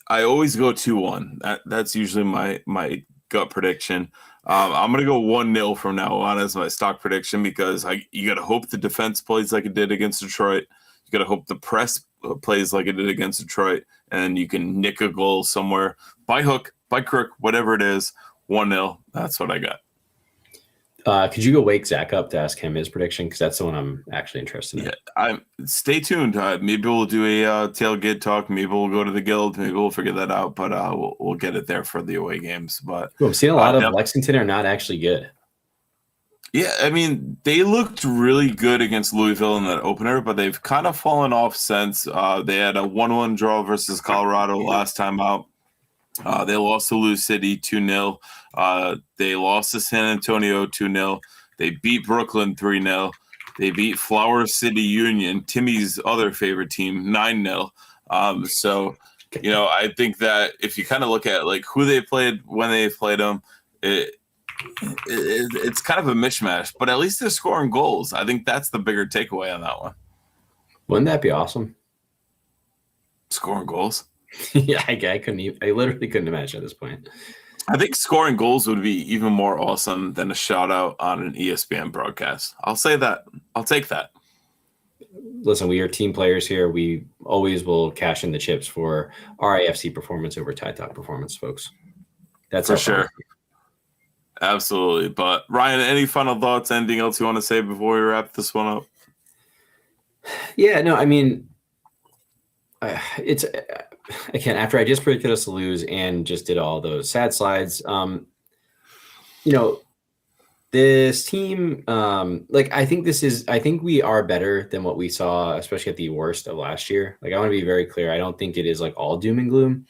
I always go 2-1. That's usually my gut prediction. I'm going to go 1-0 from now on as my stock prediction because you got to hope the defense plays like it did against Detroit. You got to hope the press plays like it did against Detroit, and you can nick a goal somewhere by hook, by crook, whatever it is. 1-0. That's what I got. Could you go wake Zach up to ask him his prediction? Because that's the one I'm actually interested in. Yeah, stay tuned. Maybe we'll do a tailgate talk. Maybe we'll go to the guild. Maybe we'll figure that out. But we'll get it there for the away games. But I'm seeing a lot of Lexington are not actually good. Yeah, I mean, they looked really good against Louisville in that opener, but they've kind of fallen off since. They had a 1-1 draw versus Colorado last time out. They lost to Lou City 2-0. They lost to San Antonio 2-0. They beat Brooklyn 3-0. They beat Flower City Union, Timmy's other favorite team, 9-0. So, I think that if you kind of look at like who they played when they played them, it's kind of a mishmash. But at least they're scoring goals. I think that's the bigger takeaway on that one. Wouldn't that be awesome? Scoring goals? Yeah, I literally couldn't imagine at this point. I think scoring goals would be even more awesome than a shout out on an ESPN broadcast. I'll say that. I'll take that. Listen, we are team players here. We always will cash in the chips for RIFC performance over Tide Talk performance, folks. That's for sure. Absolutely. But Ryan, any final thoughts? Anything else you want to say before we wrap this one up? Yeah, no, I mean, it's again, after I just predicted us to lose and just did all those sad slides, This team, I think we are better than what we saw, especially at the worst of last year. Like, I want to be very clear. I don't think it is like all doom and gloom.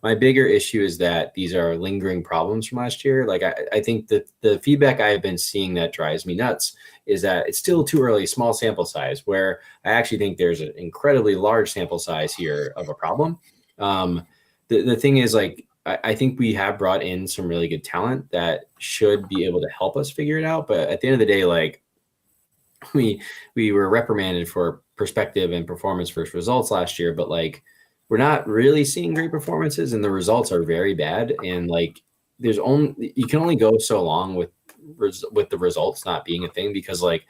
My bigger issue is that these are lingering problems from last year. Like, I think that the feedback I have been seeing that drives me nuts is that it's still too early, small sample size, where I actually think there's an incredibly large sample size here of a problem. The thing is, like, I think we have brought in some really good talent that should be able to help us figure it out. But at the end of the day, like, we were reprimanded for perspective and performance first results last year, but like, we're not really seeing great performances and the results are very bad. And like, you can only go so long with the results not being a thing, because like,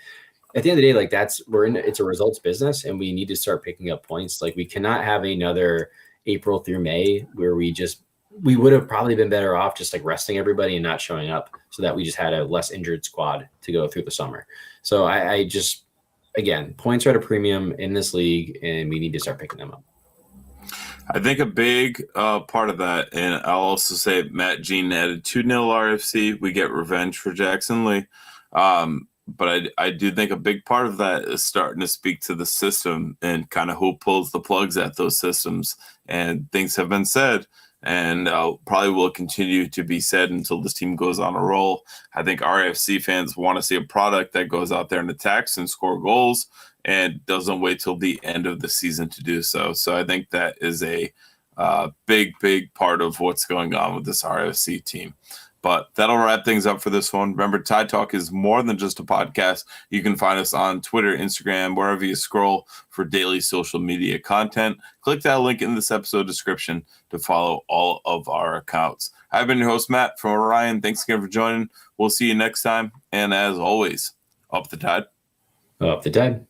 at the end of the day, like, it's a results business and we need to start picking up points. Like, we cannot have another April through May where we would have probably been better off just like resting everybody and not showing up, so that we just had a less injured squad to go through the summer. So I just, again, points are at a premium in this league and we need to start picking them up. I think a big part of that, and I'll also say Matt Jean added 2-0 RFC. We get revenge for Jackson Lee. But I do think a big part of that is starting to speak to the system and kind of who pulls the plugs at those systems. And things have been said, and probably will continue to be said until this team goes on a roll. I think RIFC fans want to see a product that goes out there and attacks and score goals and doesn't wait till the end of the season to do so. So I think that is a big part of what's going on with this RIFC team. But that'll wrap things up for this one. Remember, Tide Talk is more than just a podcast. You can find us on Twitter, Instagram, wherever you scroll for daily social media content. Click that link in this episode description to follow all of our accounts. I've been your host, Matt from Orion. Thanks again for joining. We'll see you next time. And as always, up the tide. Up the tide.